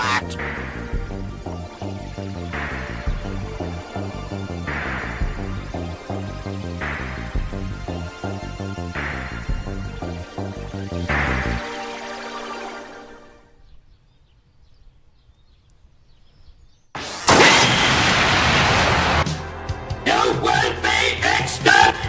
robot. You will be exterminated!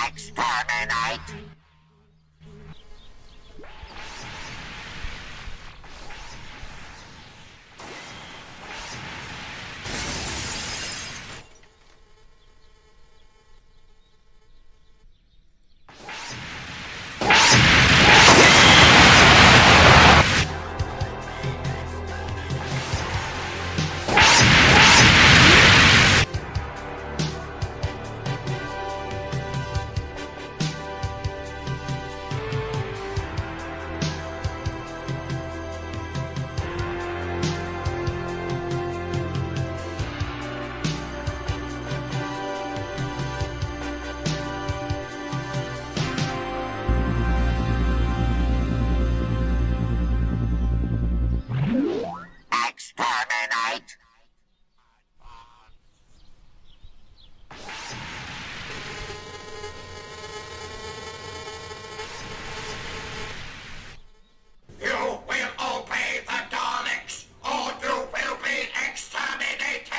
Exterminate! Exterminate! Exterminate! You will obey the Daleks, or you will be exterminated!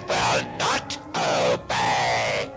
will not obey.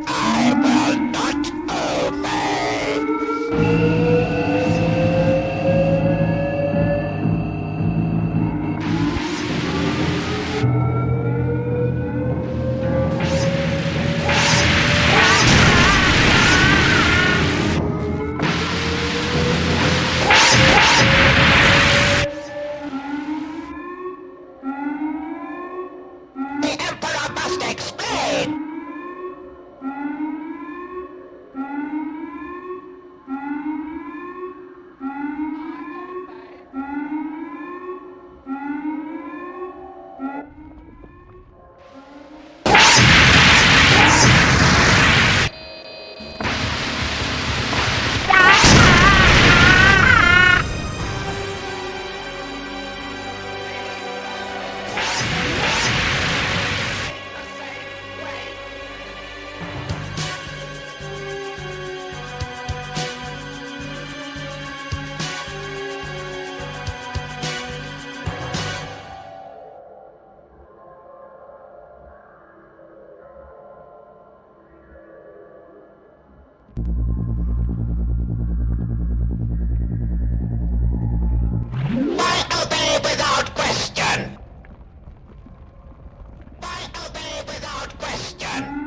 I will not obey. The Emperor must explain. Why obey without question? Why obey without question?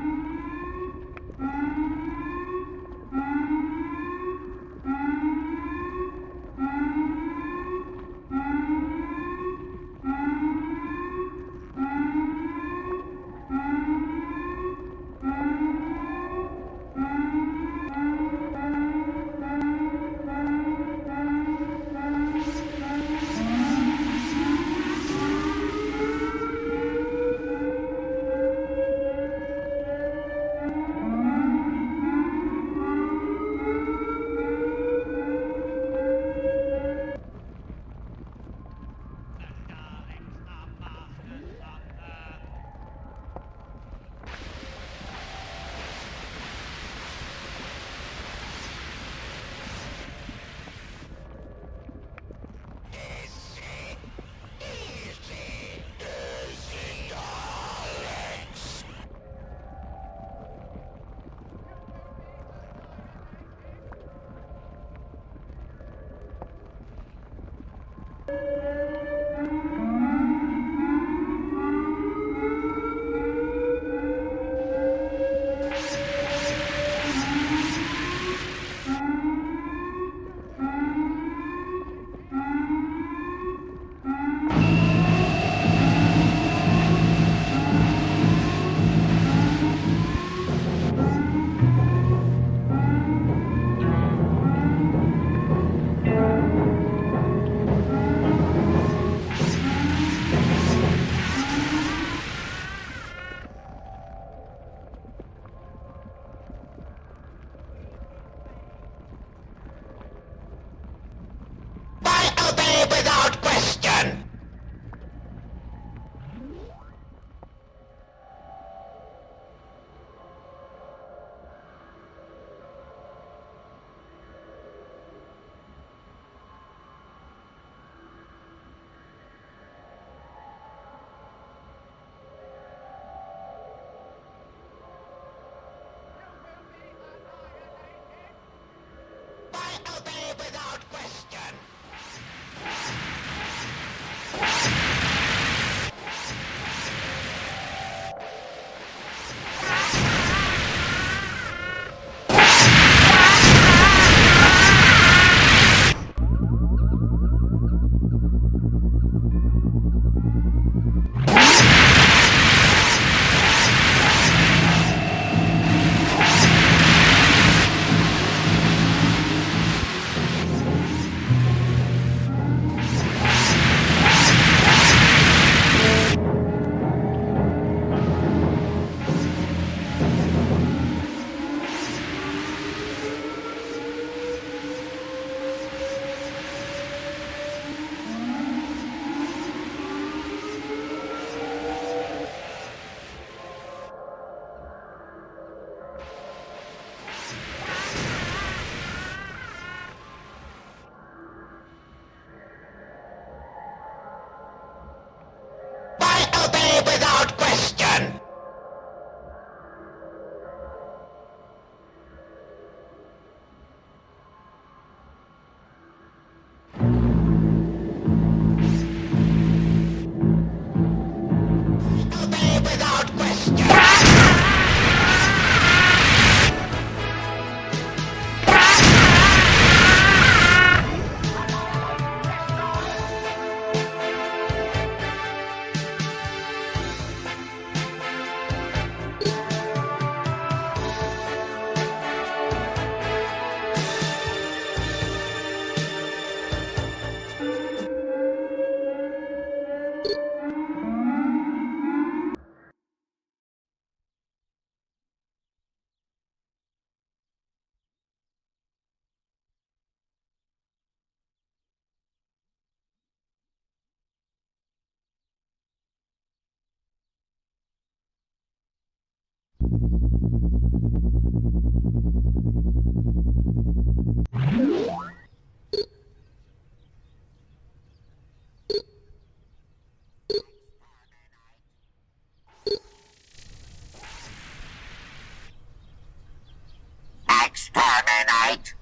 Exterminate!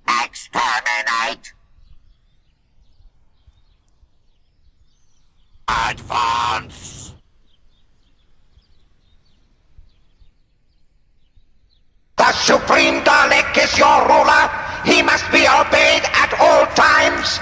Exterminate! Advance! The Supreme Dalek is your ruler. He must be obeyed at all times.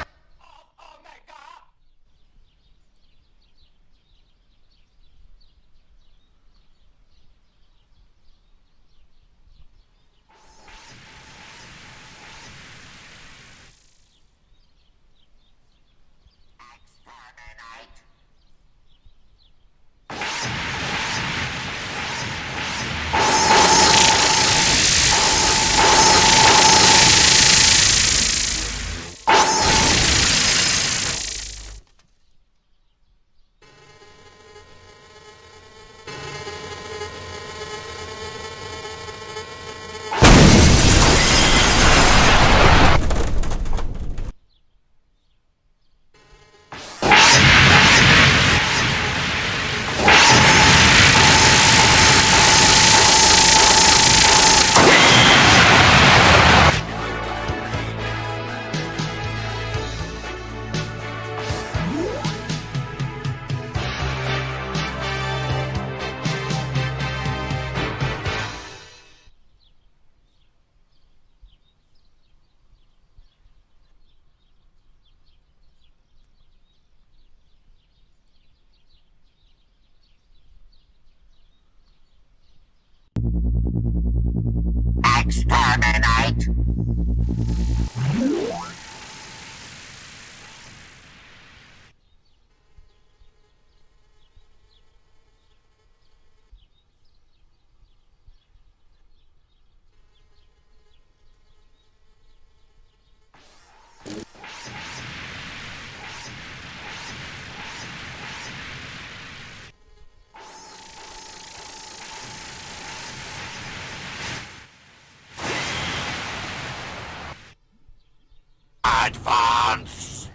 Exterminate! Advance!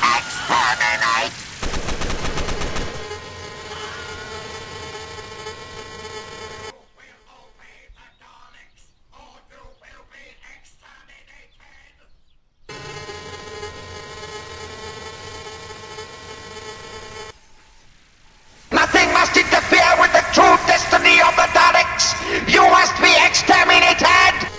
Exterminate! Nothing must interfere with the true destiny of the Daleks! You must be exterminated!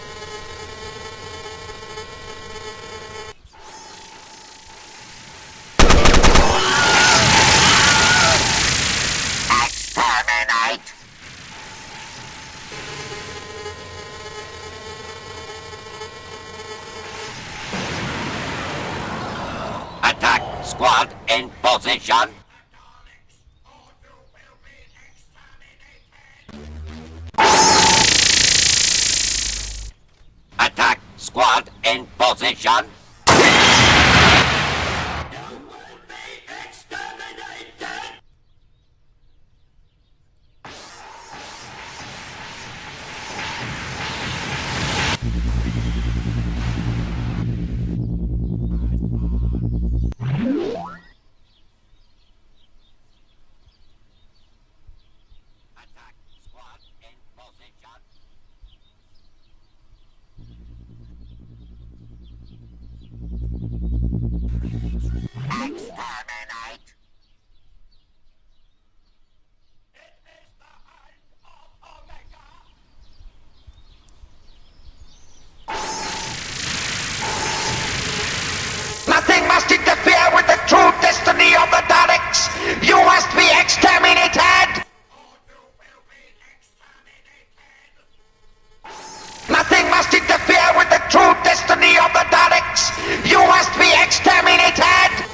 Exterminate! Attack squad in position! Attack squad in position! You will be exterminated! Attack squad in position! Exterminate! It is the hand of Omega! Nothing must interfere with the true destiny of the Daleks! You must be exterminated! Or you will be exterminated! Nothing must interfere with the true destiny of the Daleks! You must be exterminated!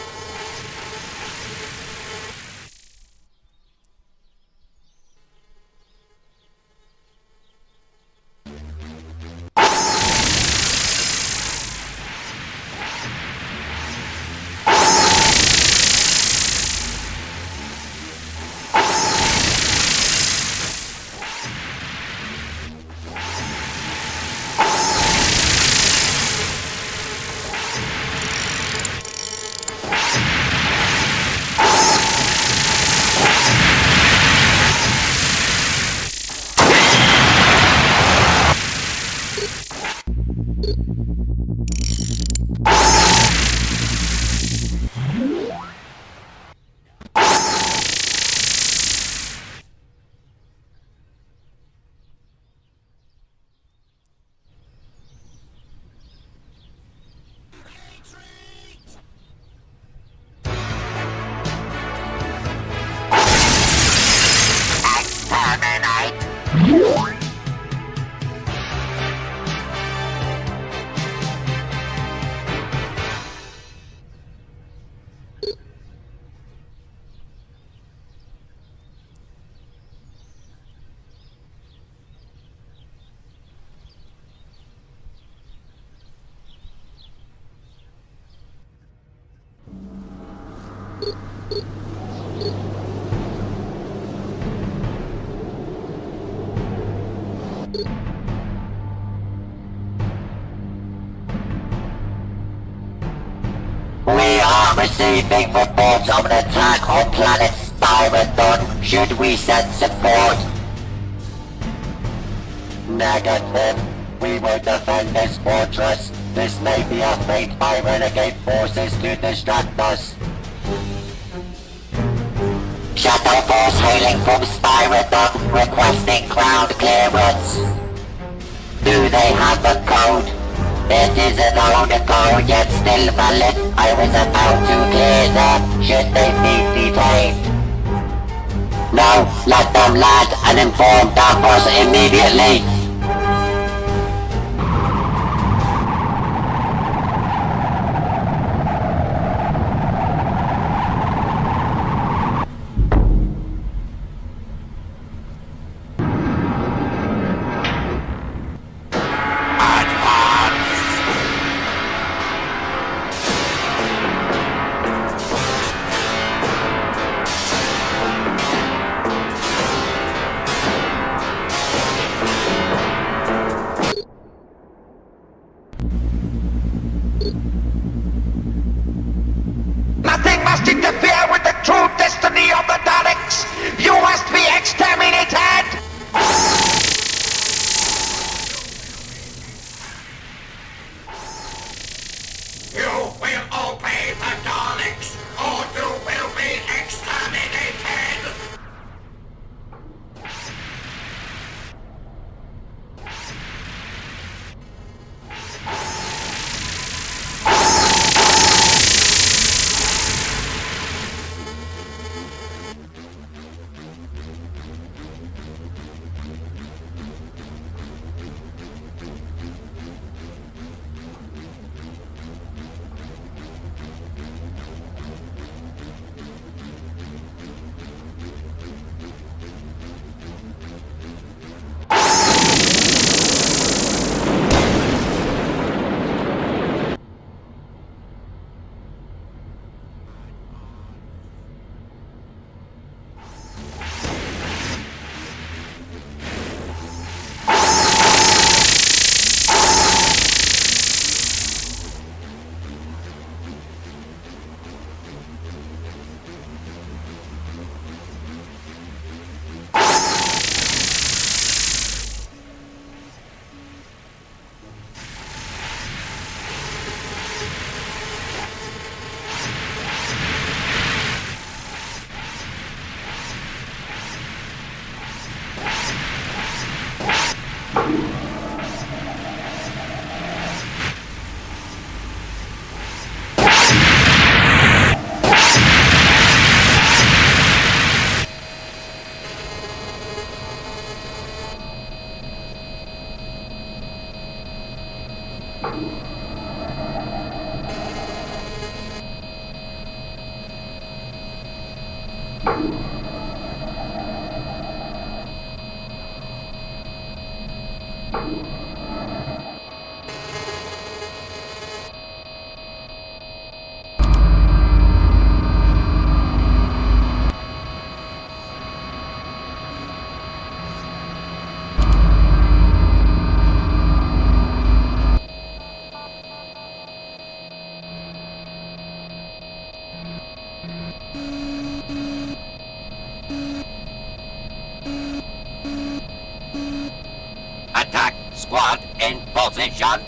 We are Receiving reports of an attack on planet Styrodon. Should we send support? Negative. We will defend this fortress. This may be a feint by renegade forces to distract us. Shadow Force hailing from Styrodon, requesting ground clearance. Do they have a code? It is an old code, yet still valid. I was about to clear them, should they be detained. No, let them land and inform Davos immediately. Nothing must interfere with the true destiny of the Daleks! You must be exterminated! You will obey the Daleks, or you will be exterminated! Attack squad in position.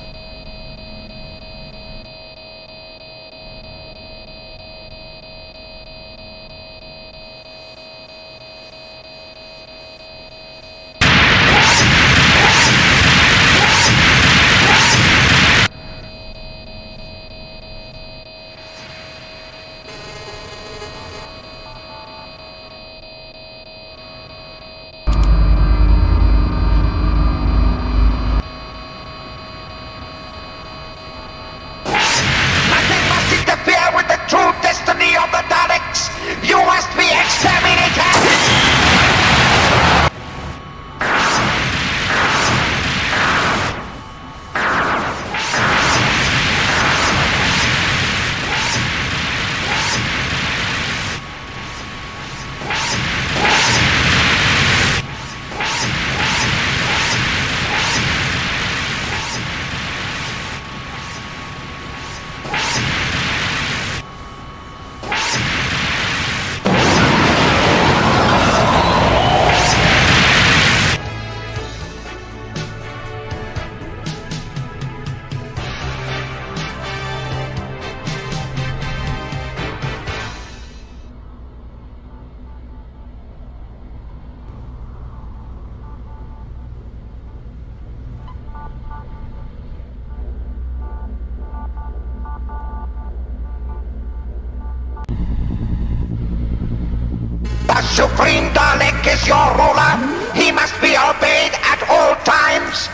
The Supreme Dalek is your ruler. He must be obeyed at all times.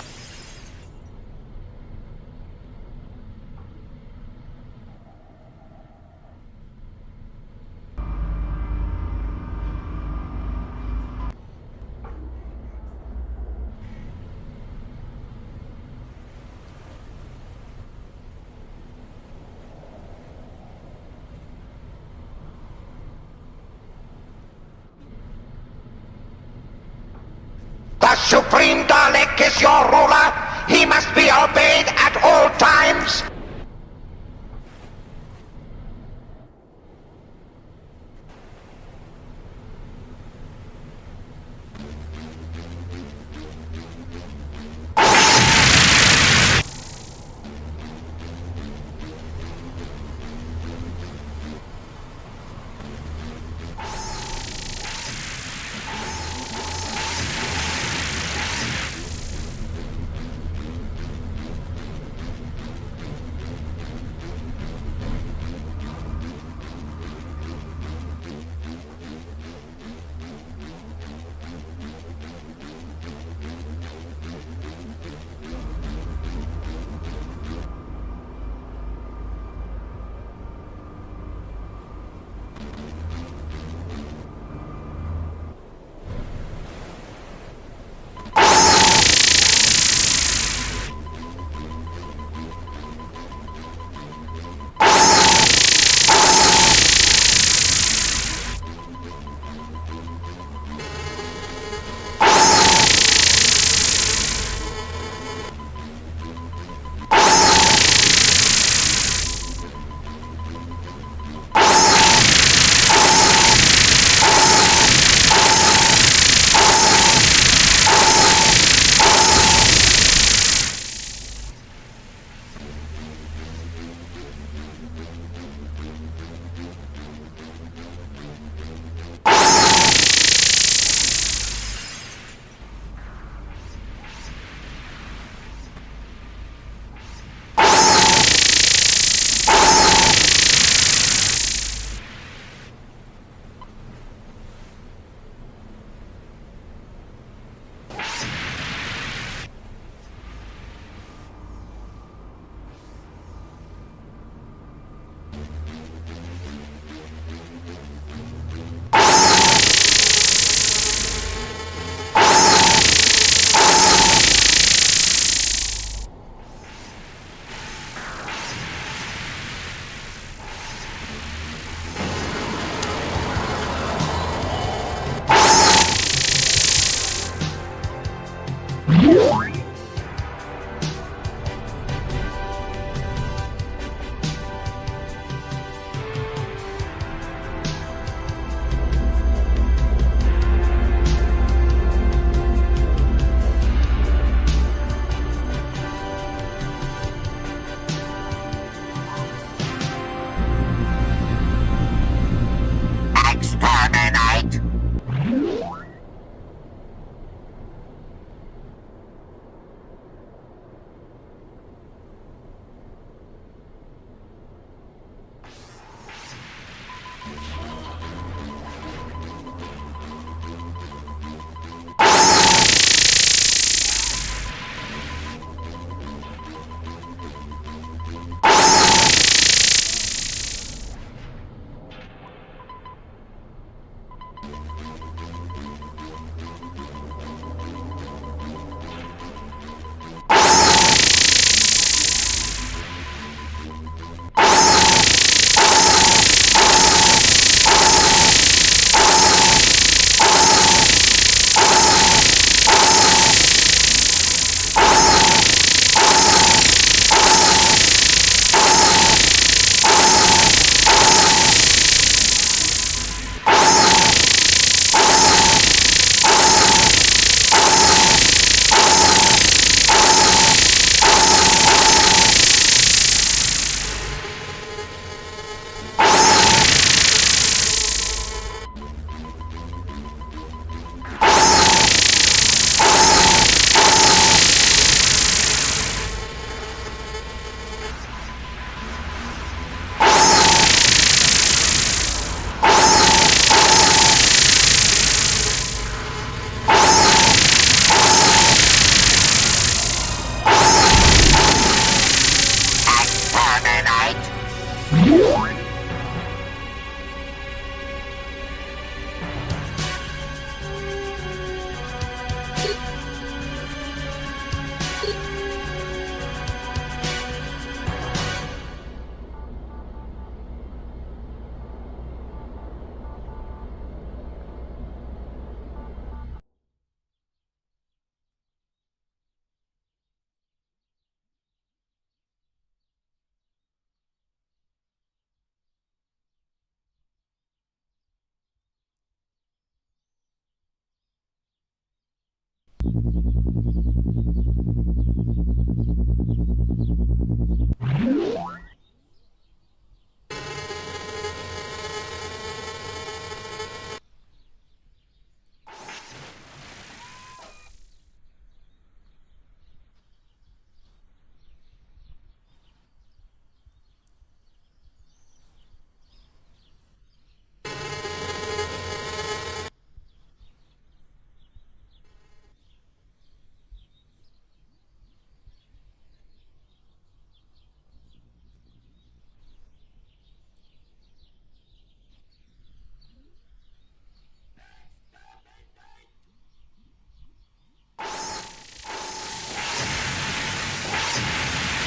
The Supreme Dalek is your ruler. He must be obeyed at all times.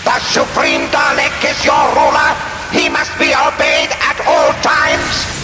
The Supreme Dalek is your ruler. He must be obeyed at all times.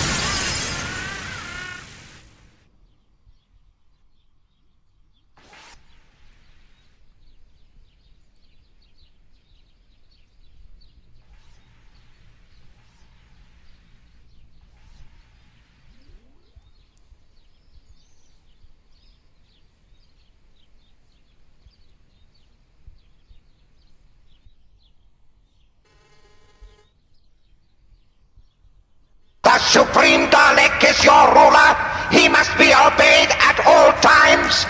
The Supreme Dalek is your ruler. He must be obeyed at all times.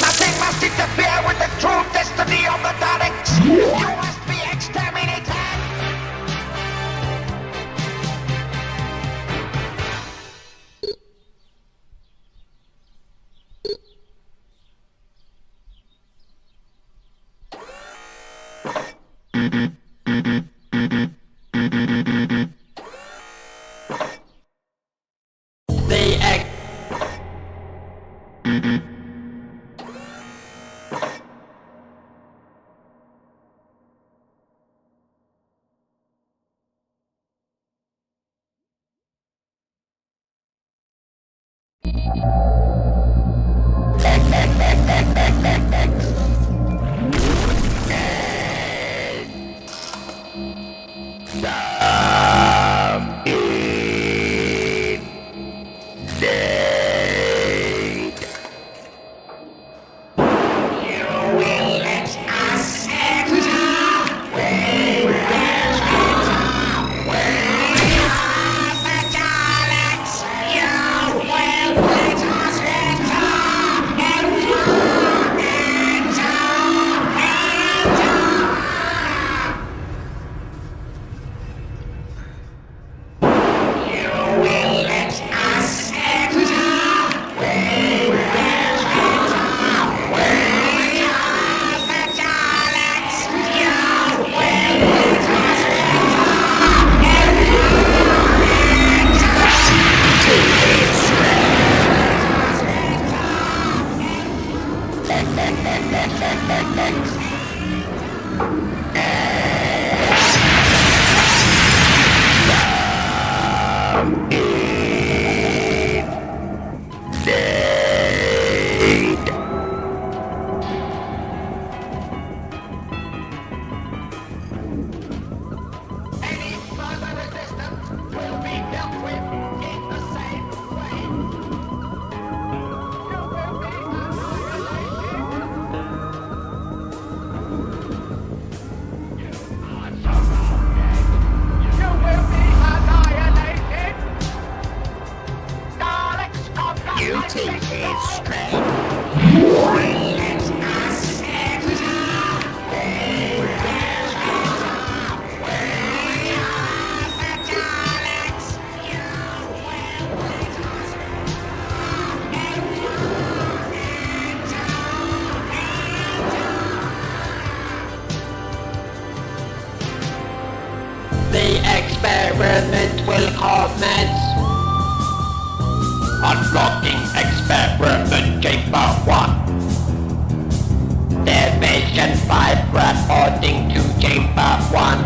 Nothing must interfere with the true destiny of the Daleks. You must be exterminated. Experiment will commence. Unlocking experiment chamber 1. Division 5 reporting to chamber 1.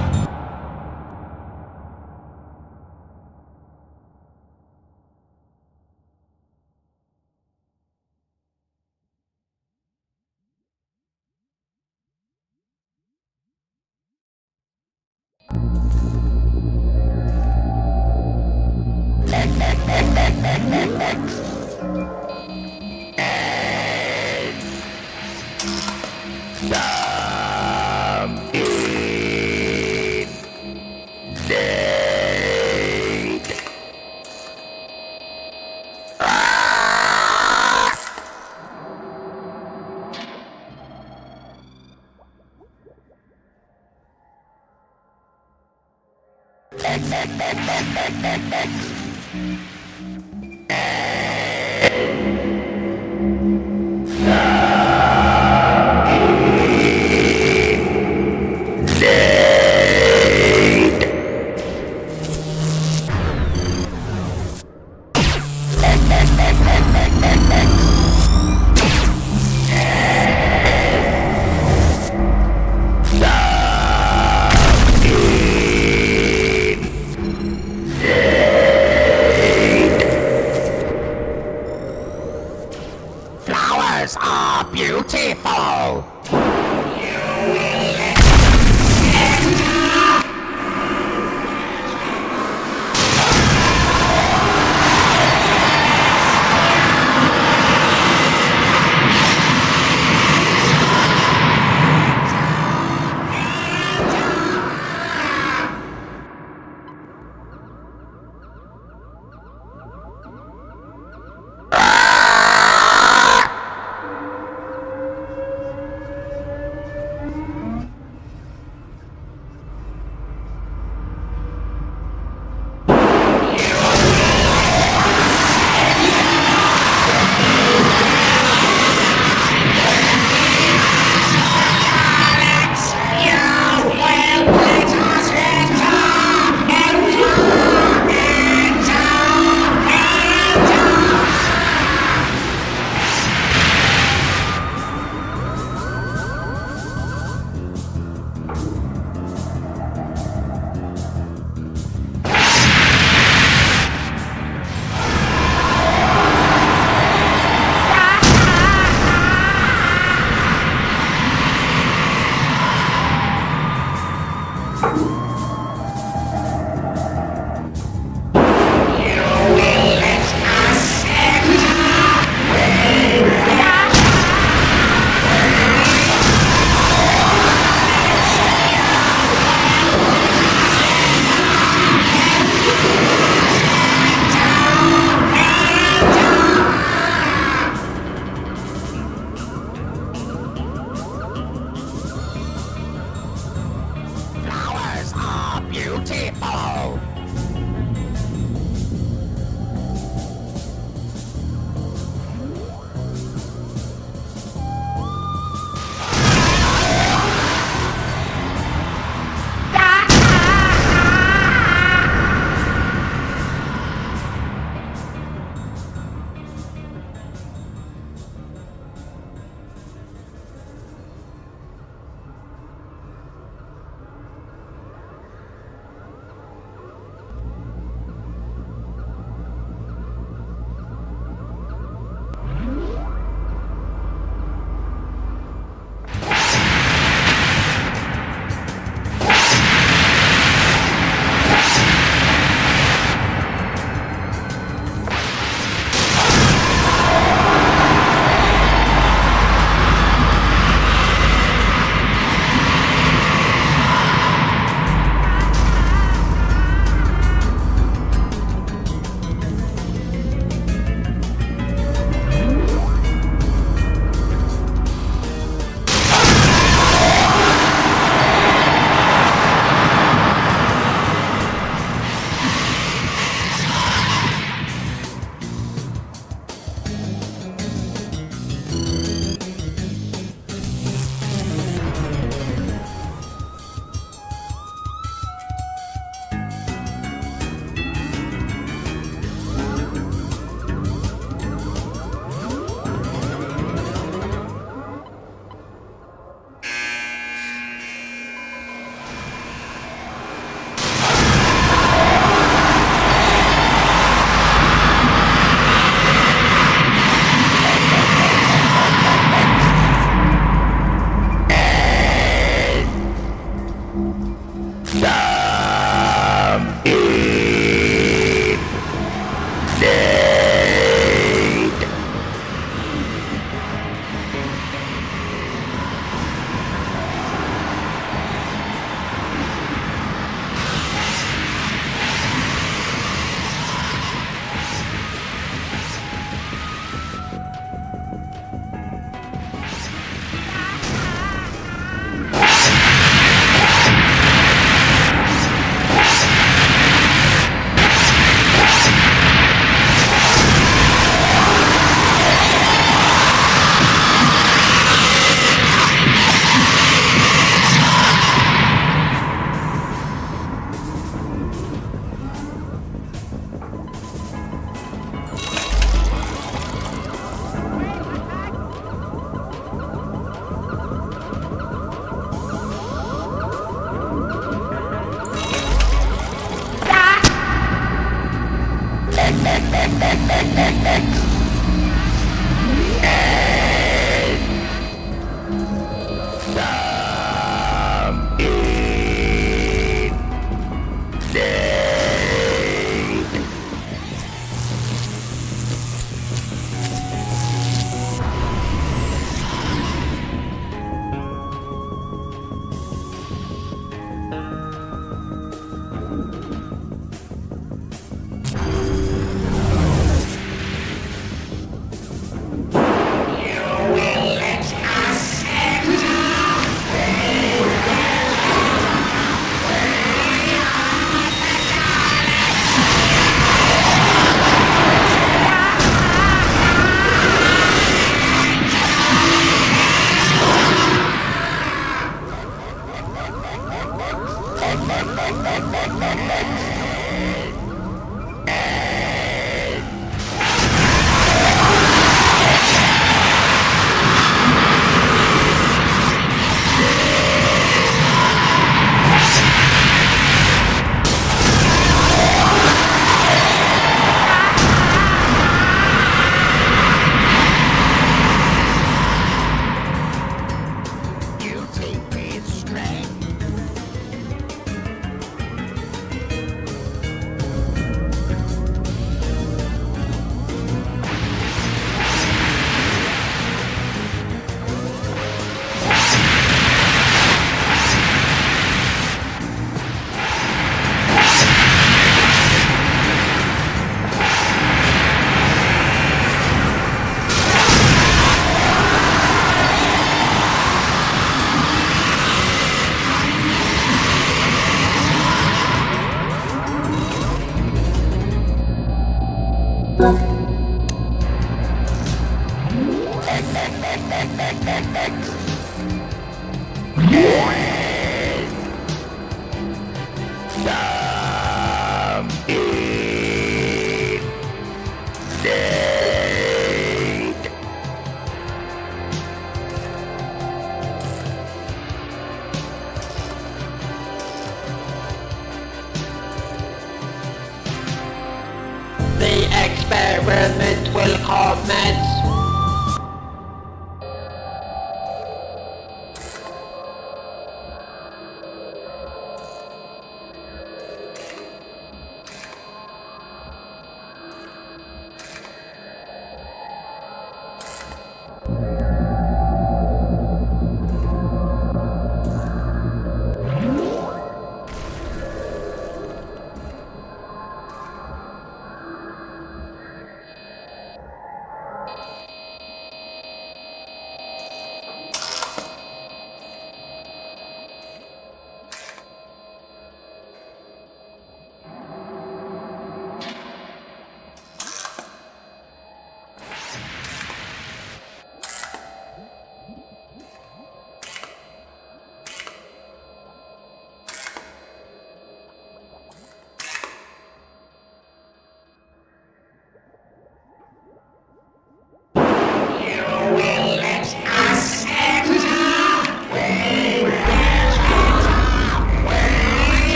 Flowers are beautiful. The experiment will commence.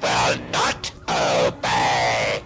will not obey!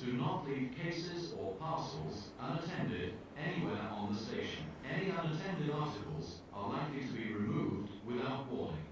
do not leave cases or parcels unattended anywhere on the station. Any unattended articles are likely to be removed without warning.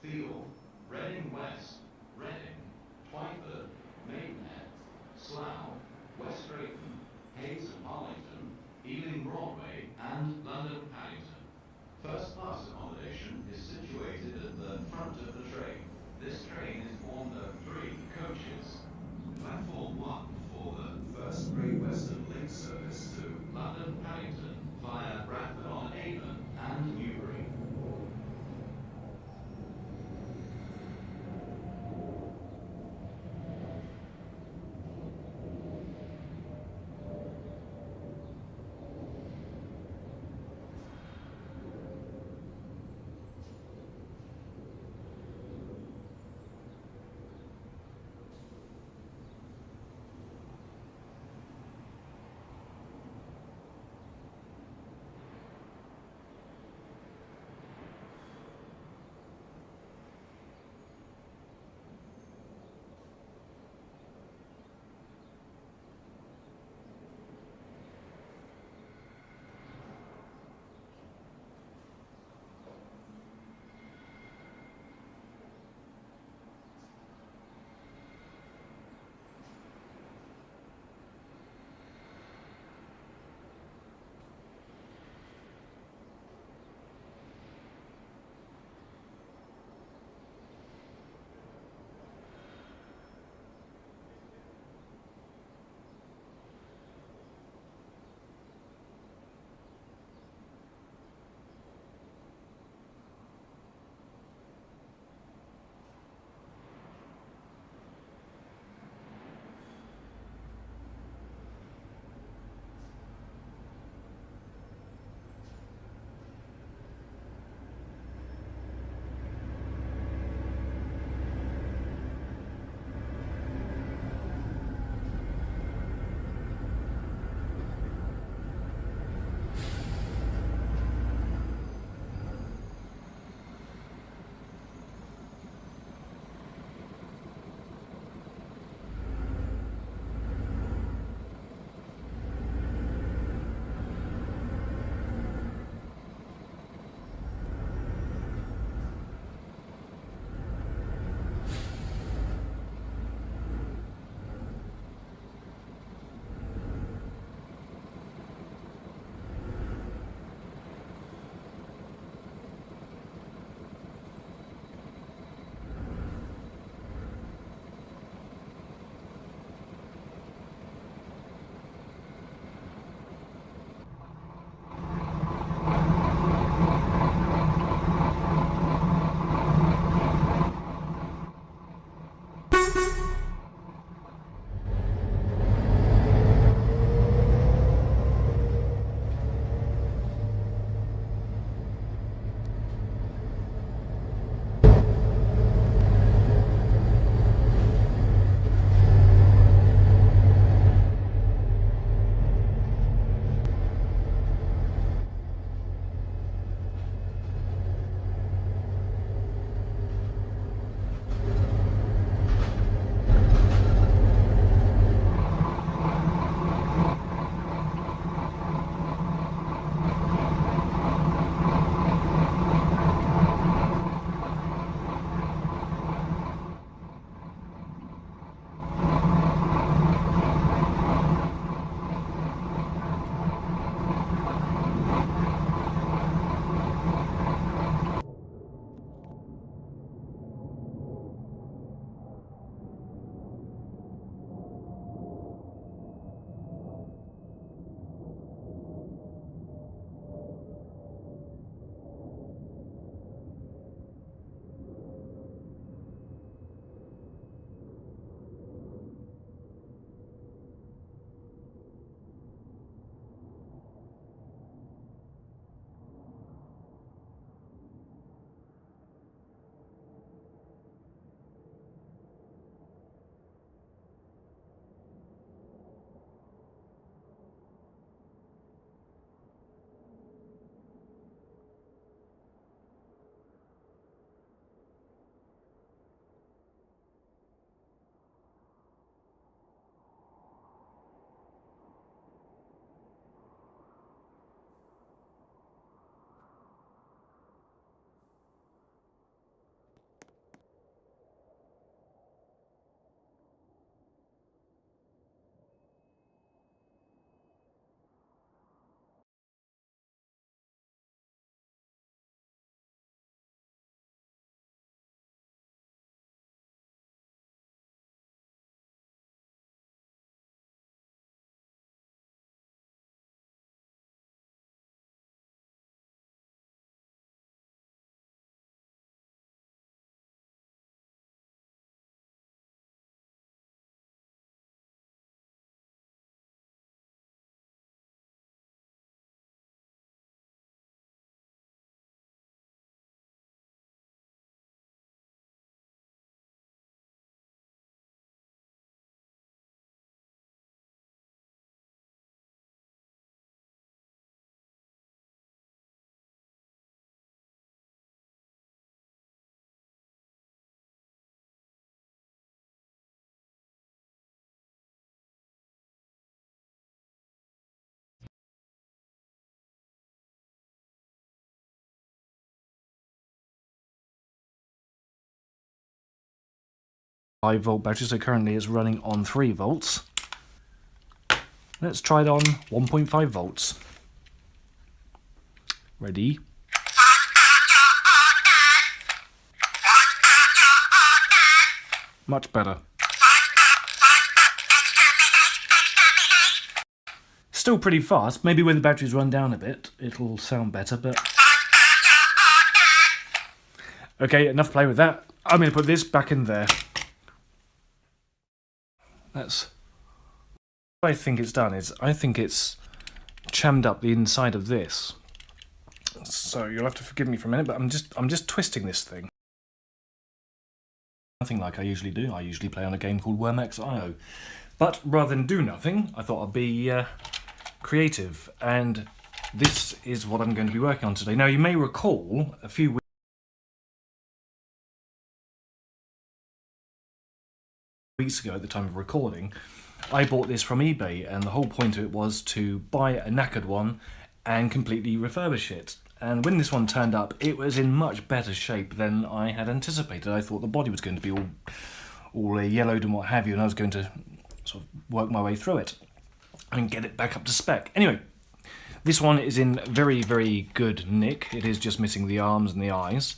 Field, Reading West, Reading, Twyford, Maidenhead, Slough, West Drayton, Hayes and Arlington, Ealing Broadway, and London Paddington. First class accommodation is situated at the front of the train. This train is formed of 3 coaches. Platform 1 for the First Great Western Link service to London Paddington via Bradford-on-Avon and Newbury. 5-volt battery, so currently it's running on 3 volts. Let's try it on 1.5 volts. Ready? Much better. Still pretty fast. Maybe when the batteries run down a bit, it'll sound better, but... Okay, enough play with that. I'm going to put this back in there. That's... What I think it's done is, I think it's chammed up the inside of this. So you'll have to forgive me for a minute, but I'm just twisting this thing. Nothing like I usually do. I usually play on a game called Wormax.io. But rather than do nothing, I thought I'd be creative, and this is what I'm going to be working on today. Now, you may recall a few weeks ago at the time of recording, I bought this from eBay, and the whole point of it was to buy a knackered one and completely refurbish it. And when this one turned up, it was in much better shape than I had anticipated. I thought the body was going to be all yellowed and what have you, and I was going to sort of work my way through it and get it back up to spec. Anyway, this one is in very, very good nick. It is just missing the arms and the eyes.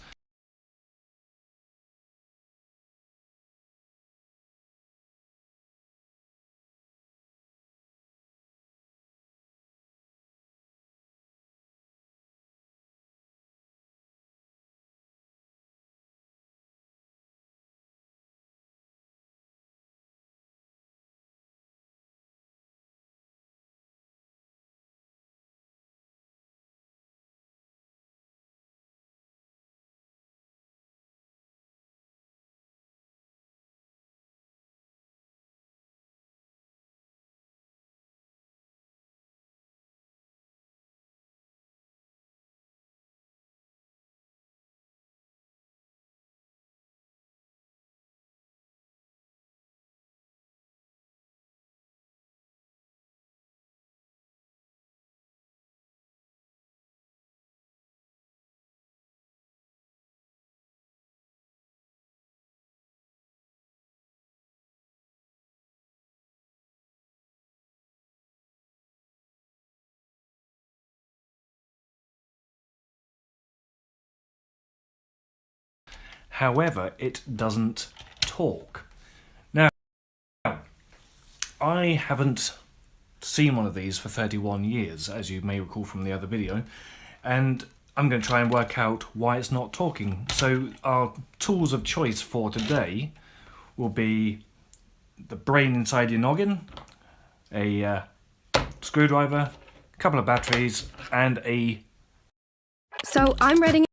However, it doesn't talk. Now, I haven't seen one of these for 31 years, as you may recall from the other video, and I'm going to try and work out why it's not talking. So our tools of choice for today will be the brain inside your noggin, a screwdriver, a couple of batteries, and a... So I'm reading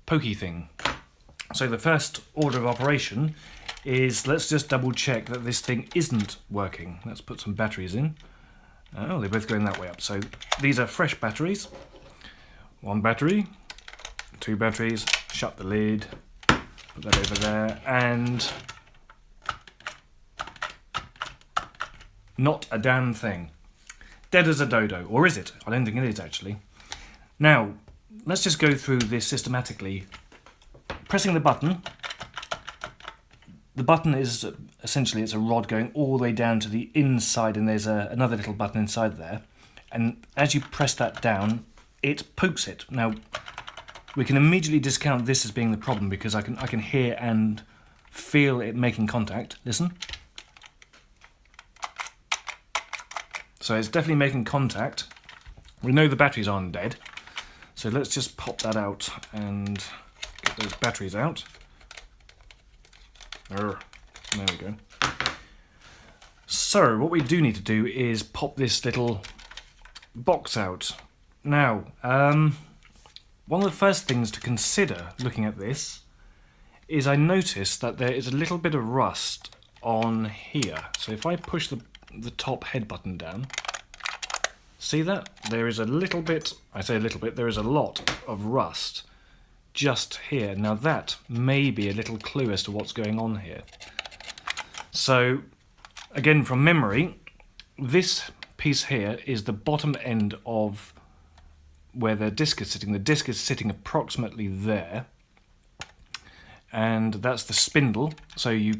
pokey thing. So the first order of operation is, let's just double check that this thing isn't working. Let's put some batteries in. Oh, they're both going that way up. So these are fresh batteries. 1 battery, 2 batteries, shut the lid, put that over there, and not a damn thing. Dead as a dodo. Or is it? I don't think it is, actually. Now, let's just go through this systematically. Pressing the button is essentially, it's a rod going all the way down to the inside, and there's another little button inside there. And as you press that down, it pokes it. Now, we can immediately discount this as being the problem because I can hear and feel it making contact. Listen. So it's definitely making contact. We know the batteries aren't dead. So let's just pop that out and get those batteries out. There we go. So what we do need to do is pop this little box out. Now, one of the first things to consider looking at this is I noticed that there is a little bit of rust on here. So if I push the top head button down, see that? There is a little bit, I say a little bit, there is a lot of rust just here. Now that may be a little clue as to what's going on here. So Again, from memory, this piece here is the bottom end of where the disc is sitting. The disc is sitting approximately there, and that's the spindle. So you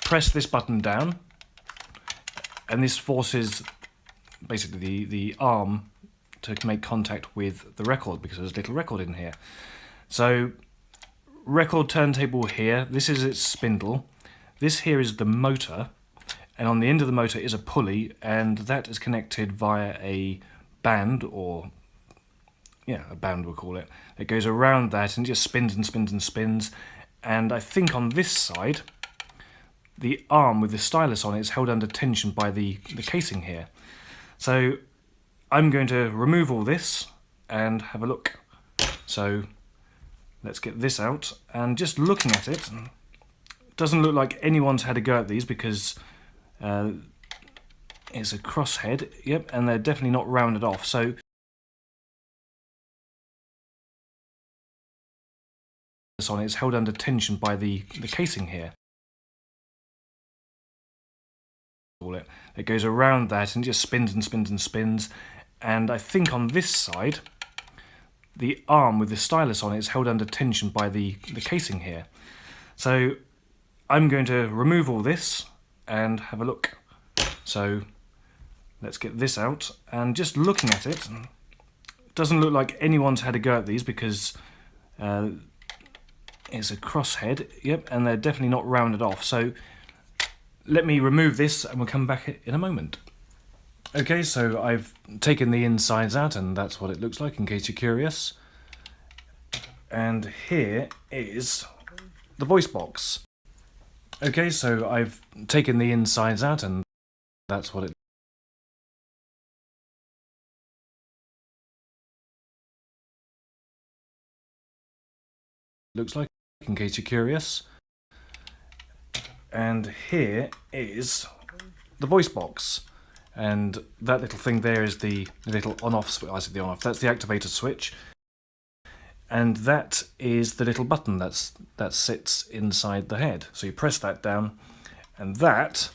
press this button down, and this forces basically the arm to make contact with the record, because there's a little record in here. So record turntable here, this is its spindle. This here is the motor, and on the end of the motor is a pulley, and that is connected via a band, or yeah, a band we'll call it. It goes around that and just spins and spins and spins. And I think on this side, the arm with the stylus on it is held under tension by the casing here. So I'm going to remove all this and have a look. So let's get this out, and just looking at it, doesn't look like anyone's had a go at these, because it's a crosshead, yep, and they're definitely not rounded off. So on it is held under tension by the casing here. It goes around that and just spins and spins and spins. And I think on this side, the arm with the stylus on it is held under tension by the casing here. So I'm going to remove all this and have a look. So let's get this out, and just looking at it, doesn't look like anyone's had a go at these, because it's a crosshead, yep, and they're definitely not rounded off. So let me remove this and we'll come back in a moment. Okay, so I've taken the insides out, and that's what it looks like, in case you're curious. And here is the voice box. Okay, so I've taken the insides out, and that's what it looks like, in case you're curious. And here is the voice box, and that little thing there is the little on-off switch. I said the on-off, that's the activator switch, and that is the little button that sits inside the head. So you press that down, and that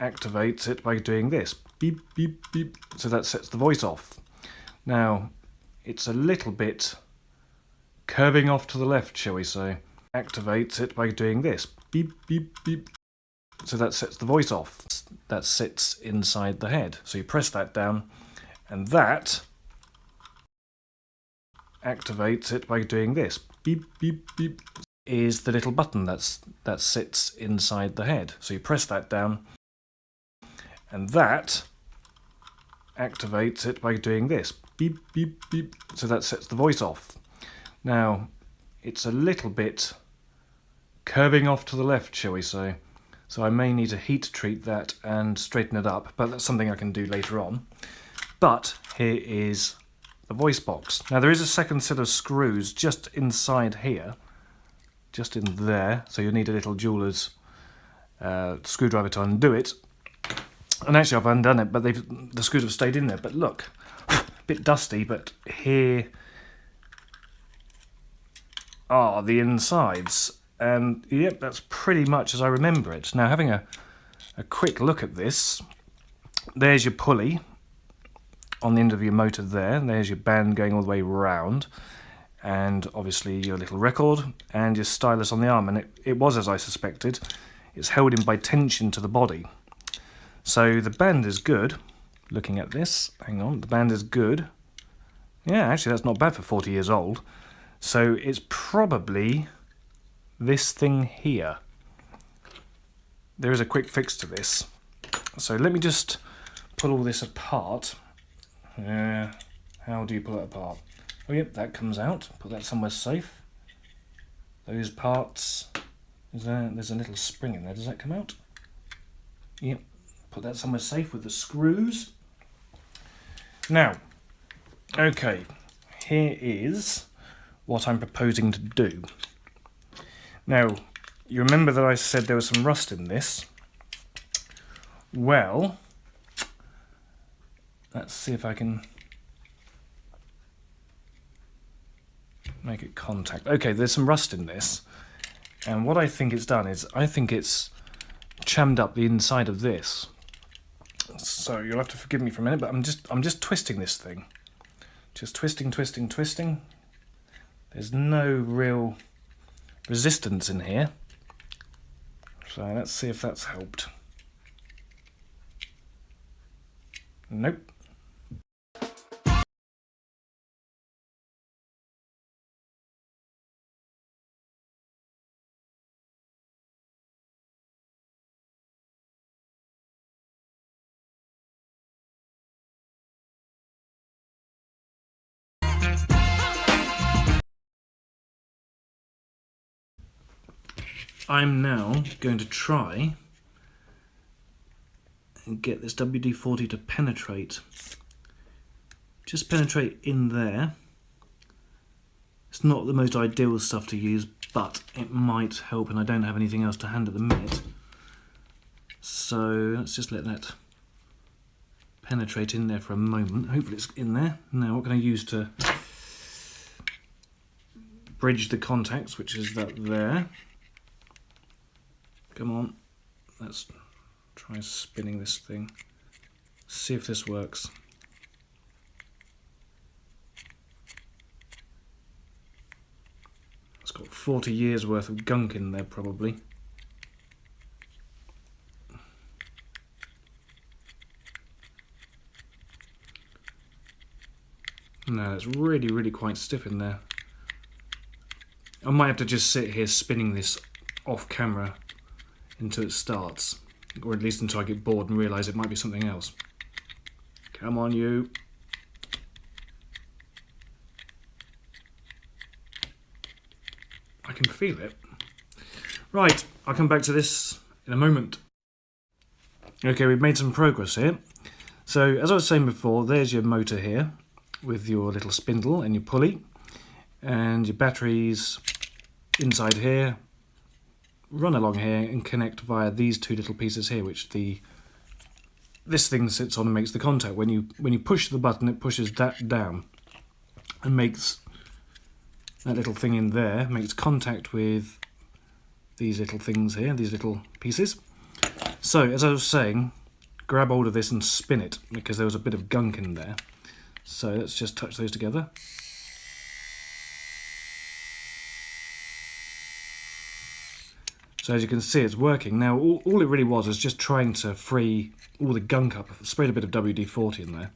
activates it by doing this, beep beep beep. So that sets the voice off. Now it's a little bit curving off to the left, shall we say. Activates it by doing this, beep beep beep. So that sets the voice off. That sits inside the head. So you press that down, and that activates it by doing this, beep beep beep. Is the little button that sits inside the head. So you press that down, and that activates it by doing this, beep beep beep. So that sets the voice off. Now it's a little bit curving off to the left, shall we say. So I may need to heat treat that and straighten it up, but that's something I can do later on. But here is the voice box. Now there is a second set of screws just inside here, just in there, so you'll need a little jeweler's screwdriver to undo it. And actually I've undone it, but the screws have stayed in there. But look, a bit dusty, but here are the insides. And yep, that's pretty much as I remember it. Now, having a quick look at this, there's your pulley on the end of your motor there. There's your band going all the way round, and obviously your little record and your stylus on the arm. And it was as I suspected. It's held in by tension to the body. So the band is good. Looking at this, hang on, the band is good. Yeah, actually that's not bad for 40 years old. So it's probably this thing here. There is a quick fix to this. So let me just pull all this apart. How do you pull it apart? Oh yep, that comes out. Put that somewhere safe. Those parts, there's a little spring in there. Does that come out? Yep. Put that somewhere safe with the screws. Now, okay, here is what I'm proposing to do. Now, you remember that I said there was some rust in this? Well, let's see if I can make it contact. Okay, there's some rust in this, and what I think it's done is I think it's chammed up the inside of this. So you'll have to forgive me for a minute, but I'm just twisting this thing. Just twisting. There's no real resistance in here. So let's see if that's helped. Nope. I'm now going to try and get this WD-40 to penetrate. Just penetrate in there. It's not the most ideal stuff to use, but it might help, and I don't have anything else to hand at the minute. So let's just let that penetrate in there for a moment. Hopefully it's in there. Now what can I use to bridge the contacts, which is that there. Come on, let's try spinning this thing. See if this works. It's got 40 years worth of gunk in there probably. No, it's really quite stiff in there. I might have to just sit here spinning this off camera until it starts, or at least until I get bored and realise it might be something else. Come on, you. I can feel it. Right, I'll come back to this in a moment. Okay, we've made some progress here. So, as I was saying before, there's your motor here with your little spindle and your pulley, and your batteries inside here run along here and connect via these two little pieces here, which this thing sits on and makes the contact. When you push the button, it pushes that down and makes that little thing in there, makes contact with these little things here, these little pieces. So, as I was saying, grab hold of this and spin it, because there was a bit of gunk in there. So let's just touch those together. So as you can see, it's working. Now, all it really was just trying to free all the gunk up. I sprayed a bit of WD-40 in there.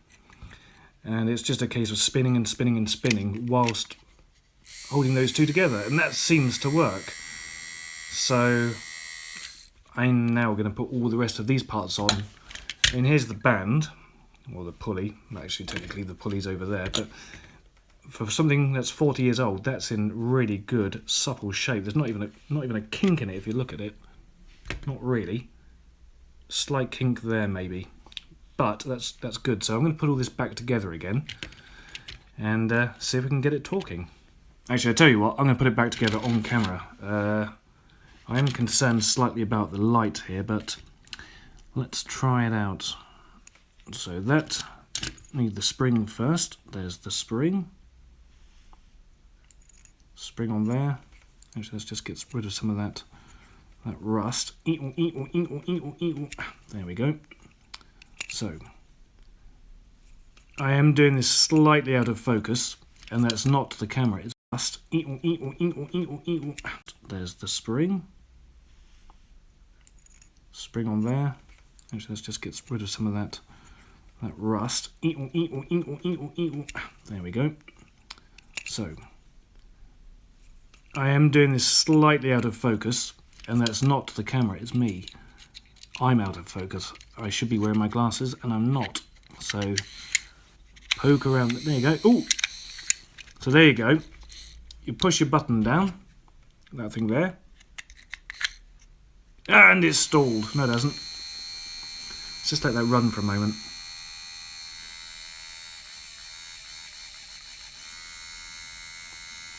And it's just a case of spinning and spinning and spinning whilst holding those two together. And that seems to work. So I'm now going to put all the rest of these parts on. And here's the band, or the pulley. Actually, technically the pulley's over there. But for something that's 40 years old, that's in really good, supple shape. There's not even a kink in it if you look at it. Not really. Slight kink there maybe, but that's good. So I'm going to put all this back together again and see if we can get it talking. Actually, I tell you what, I'm going to put it back together on camera. I am concerned slightly about the light here, but let's try it out. So that need the spring first. There's the spring. Spring on there. Actually, let's just get rid of some of that rust. There we go. So I am doing this slightly out of focus, and that's not the camera, it's rust. There's the spring. Spring on there. Actually, let's just get rid of some of that rust. There we go. So I am doing this slightly out of focus, and that's not the camera, it's me. I'm out of focus. I should be wearing my glasses, and I'm not. So poke around. There you go. Ooh! So there you go. You push your button down, that thing there, and it's stalled. No, it hasn't. Let's just let that run for a moment.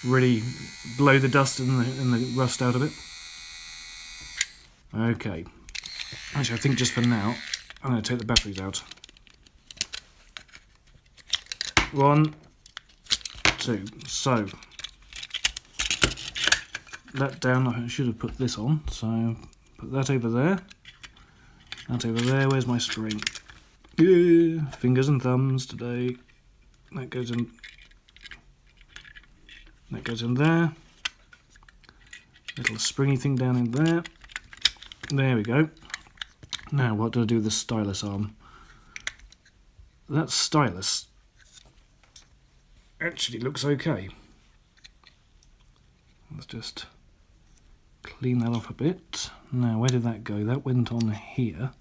Really blow the dust and the rust out of it. Okay. Actually, I think just for now, I'm going to take the batteries out. 1, 2. So that down. I should have put this on. So put that over there. Out over there, where's my spring? Yeah, fingers and thumbs today. That goes in. That goes in there. Little springy thing down in there. There we go. Now, what do I do with the stylus arm? That stylus actually looks okay. Let's just clean that off a bit. Now, where did that go? That went on here.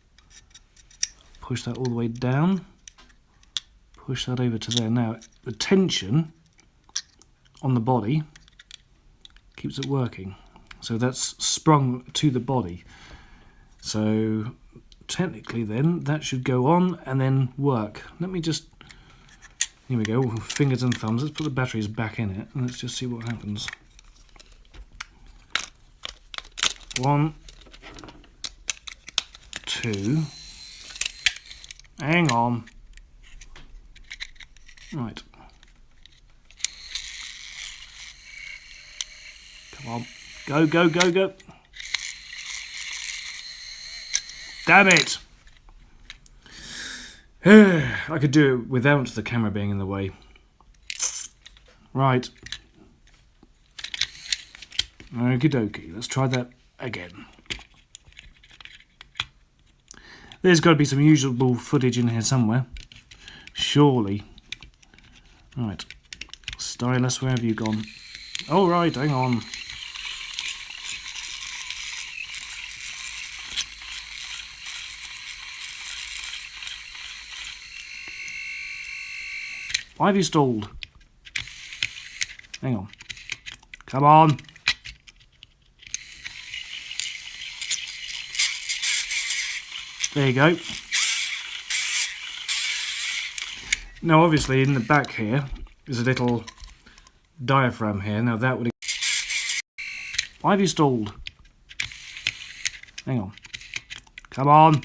Push that all the way down. Push that over to there. Now, the tension on the body keeps it working. So that's sprung to the body. So technically then, that should go on and then work. Let me just... Here we go, fingers and thumbs. Let's put the batteries back in it and let's just see what happens. 1, 2. Hang on. Right. Come on. Go, go, go, go. Damn it! I could do it without the camera being in the way. Right. Okie dokie. Let's try that again. There's got to be some usable footage in here somewhere. Surely. Right. Stylus, where have you gone? Oh, right, hang on. Why have you stalled? Hang on. Come on. There you go. Now obviously in the back here is a little diaphragm here. Now that would... Why have you stalled? Hang on. Come on.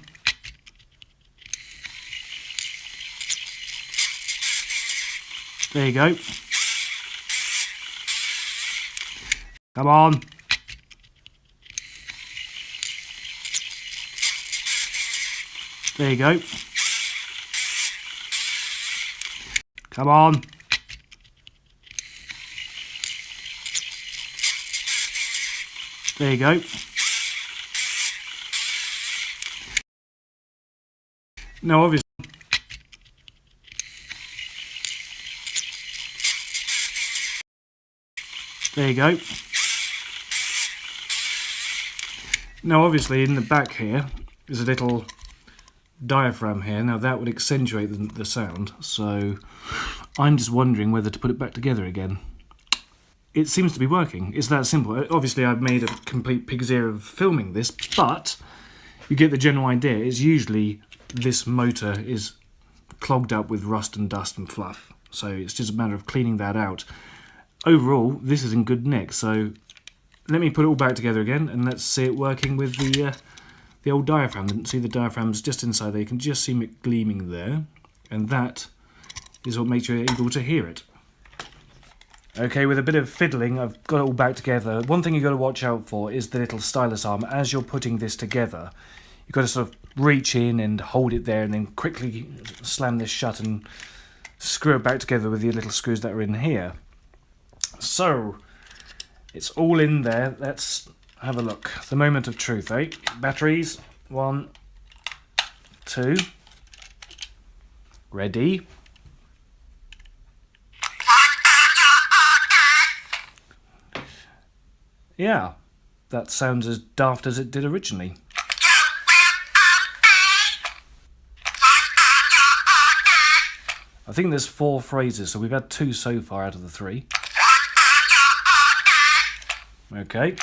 There you go. Come on. There you go. Come on. There you go. Now obviously... There you go. Now obviously in the back here is a little diaphragm here. Now that would accentuate the sound, so I'm just wondering whether to put it back together again. It seems to be working. It's that simple. Obviously I've made a complete pig's ear of filming this, but you get the general idea. It's usually this motor is clogged up with rust and dust and fluff, so it's just a matter of cleaning that out. Overall, this is in good nick, so let me put it all back together again and let's see it working with the old diaphragm. See the diaphragm's just inside there, you can just see it gleaming there, and that is what makes you able to hear it. Okay, with a bit of fiddling, I've got it all back together. One thing you've got to watch out for is the little stylus arm. As you're putting this together, you've got to sort of reach in and hold it there and then quickly slam this shut and screw it back together with the little screws that are in here. So, it's all in there. Let's have a look. The moment of truth, eh? Batteries. 1, 2. Ready. Yeah, that sounds as daft as it did originally. I think there's 4 phrases, so we've had 2 so far out of the 3. Okay.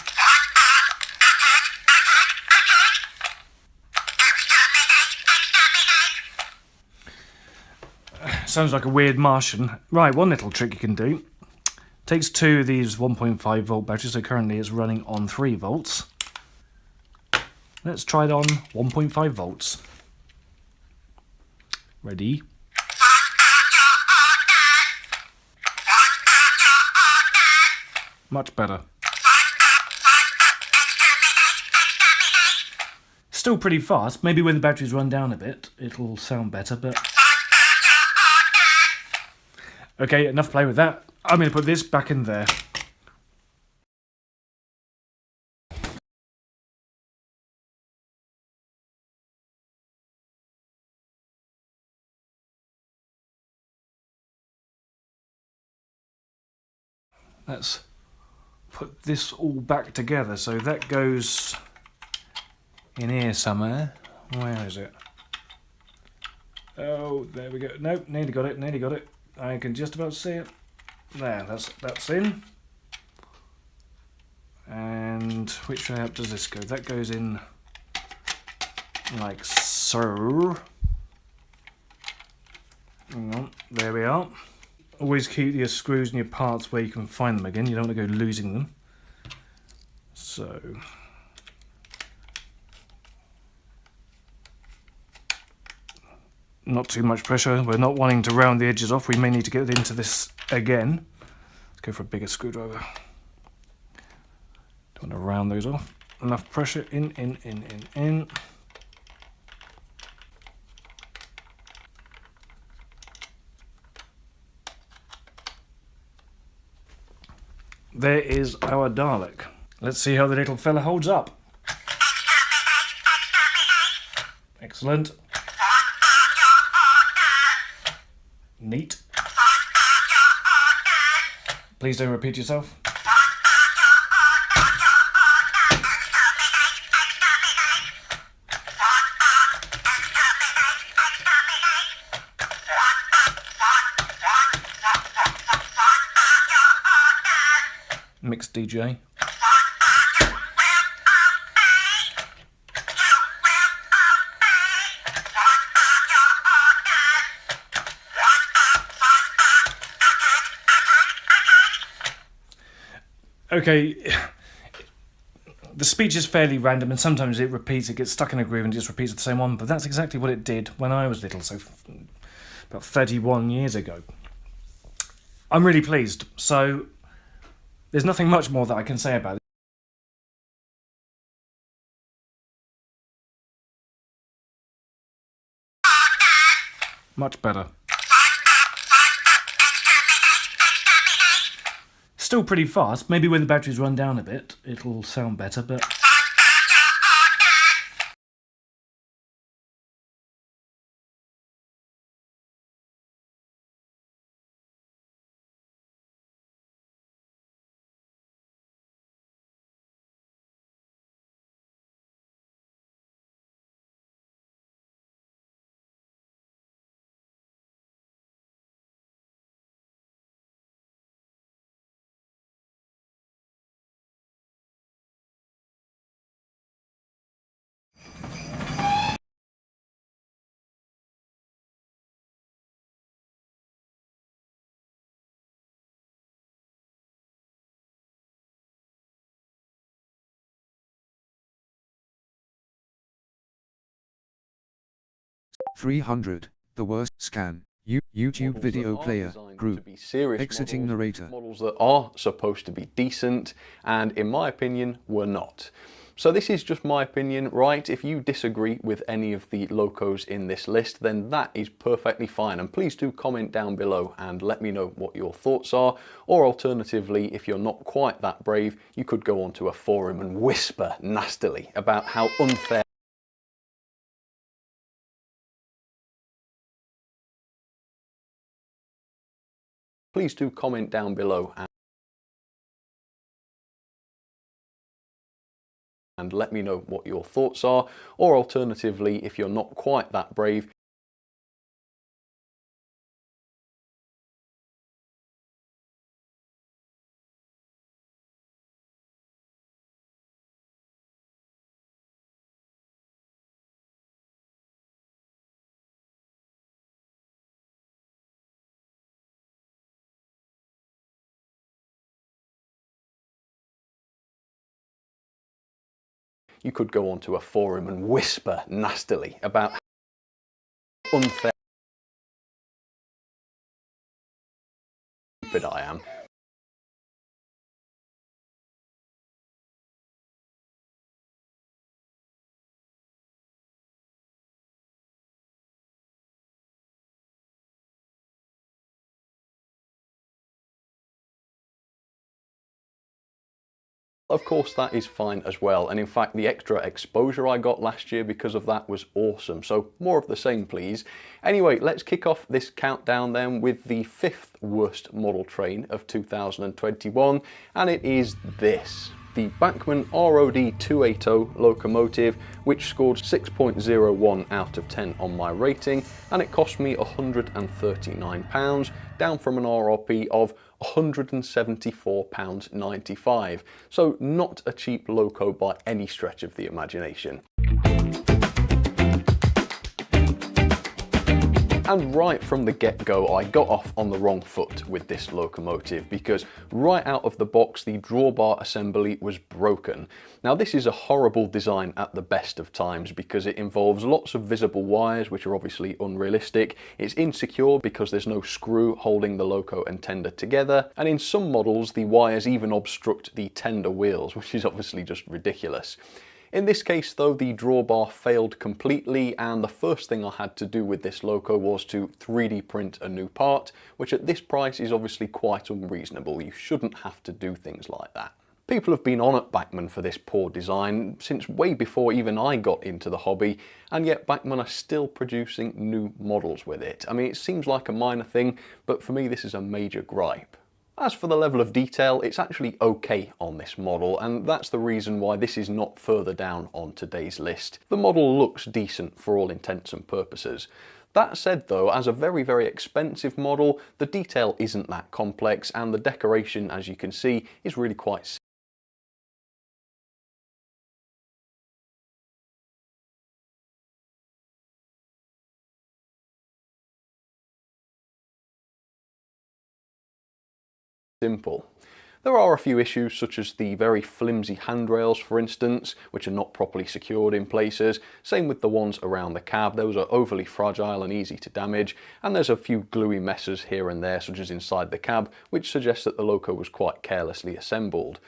Sounds like a weird Martian. Right, one little trick you can do. Takes 2 of these 1.5 volt batteries, so currently it's running on 3 volts. Let's try it on 1.5 volts. Ready? Much better. Still pretty fast. Maybe when the batteries run down a bit, it'll sound better, but... Okay, enough play with that. I'm going to put this back in there. Let's put this all back together. So that goes in here somewhere. Where is it? Oh, there we go. Nope, nearly got it, nearly got it. I can just about see it. There, that's in. And which way up does this go? That goes in like so. Hang on, there we are. Always keep your screws and your parts where you can find them again. You don't want to go losing them. So... not too much pressure. We're not wanting to round the edges off. We may need to get into this again. Let's go for a bigger screwdriver. Don't want to round those off. Enough pressure in. There is our Dalek. Let's see how the little fella holds up. Excellent. Neat. Please don't repeat yourself. Mixed DJ. Okay, the speech is fairly random and sometimes it repeats, it gets stuck in a groove and just repeats the same one, but that's exactly what it did when I was little, so about 31 years ago. I'm really pleased, so there's nothing much more that I can say about it. Much better. Still pretty fast. Maybe when the batteries run down a bit, it'll sound better, but... $300, the worst scan. YouTube video player, group, exiting narrator. Models that are supposed to be decent, and in my opinion, were not. So this is just my opinion, right? If you disagree with any of the locos in this list, then that is perfectly fine. And please do comment down below and let me know what your thoughts are. Or alternatively, if you're not quite that brave, you could go onto a forum and whisper nastily about how unfair please do comment down below and let me know what your thoughts are, or alternatively, if you're not quite that brave, you could go onto a forum and whisper nastily about how unfair I am. Of course, that is fine as well, and in fact the extra exposure I got last year because of that was awesome, so more of the same please. Anyway, let's kick off this countdown then with the 5th worst model train of 2021, and it is this. The Bachmann ROD 280 locomotive, which scored 6.01 out of 10 on my rating, and it cost me £139, down from an RRP of £174.95. So not a cheap loco by any stretch of the imagination. And right from the get-go, I got off on the wrong foot with this locomotive because right out of the box, the drawbar assembly was broken. Now this is a horrible design at the best of times because it involves lots of visible wires, which are obviously unrealistic. It's insecure because there's no screw holding the loco and tender together. And in some models, the wires even obstruct the tender wheels, which is obviously just ridiculous. In this case though, the drawbar failed completely, and the first thing I had to do with this loco was to 3D print a new part, which at this price is obviously quite unreasonable. You shouldn't have to do things like that. People have been on at Bachmann for this poor design since way before even I got into the hobby, and yet Bachmann are still producing new models with it. I mean, it seems like a minor thing, but for me this is a major gripe. As for the level of detail, it's actually okay on this model, and that's the reason why this is not further down on today's list. The model looks decent for all intents and purposes. That said though, as a very, very expensive model, the detail isn't that complex, and the decoration, as you can see, is really quite simple. There are a few issues, such as the very flimsy handrails, for instance, which are not properly secured in places. Same with the ones around the cab. Those are overly fragile and easy to damage, and there's a few gluey messes here and there, such as inside the cab, which suggests that the loco was quite carelessly assembled.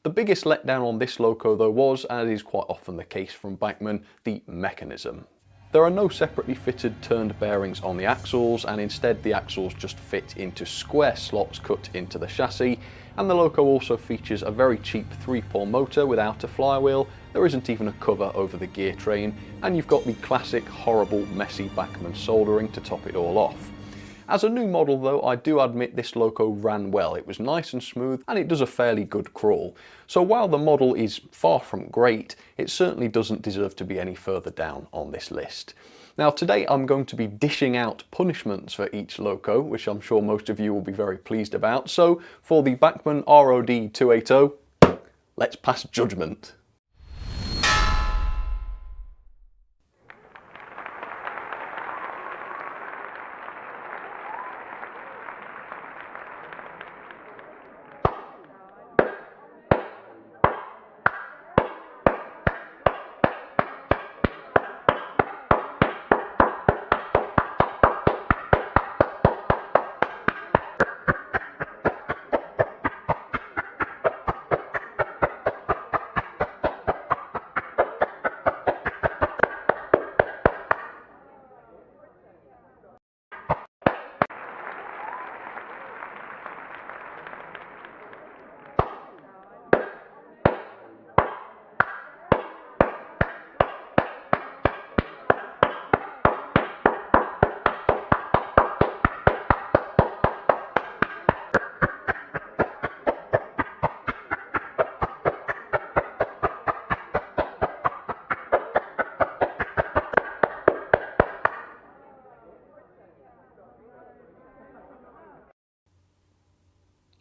The biggest letdown on this loco though was, as is quite often the case from Bachmann, the mechanism. There are no separately fitted turned bearings on the axles, and instead the axles just fit into square slots cut into the chassis, and the loco also features a very cheap 3-pole motor without a flywheel. There isn't even a cover over the gear train, and you've got the classic horrible messy Bachmann soldering to top it all off. As a new model though, I do admit this loco ran well. It was nice and smooth, and it does a fairly good crawl. So while the model is far from great, it certainly doesn't deserve to be any further down on this list. Now today I'm going to be dishing out punishments for each loco, which I'm sure most of you will be very pleased about. So for the Bachmann ROD 280, let's pass judgment.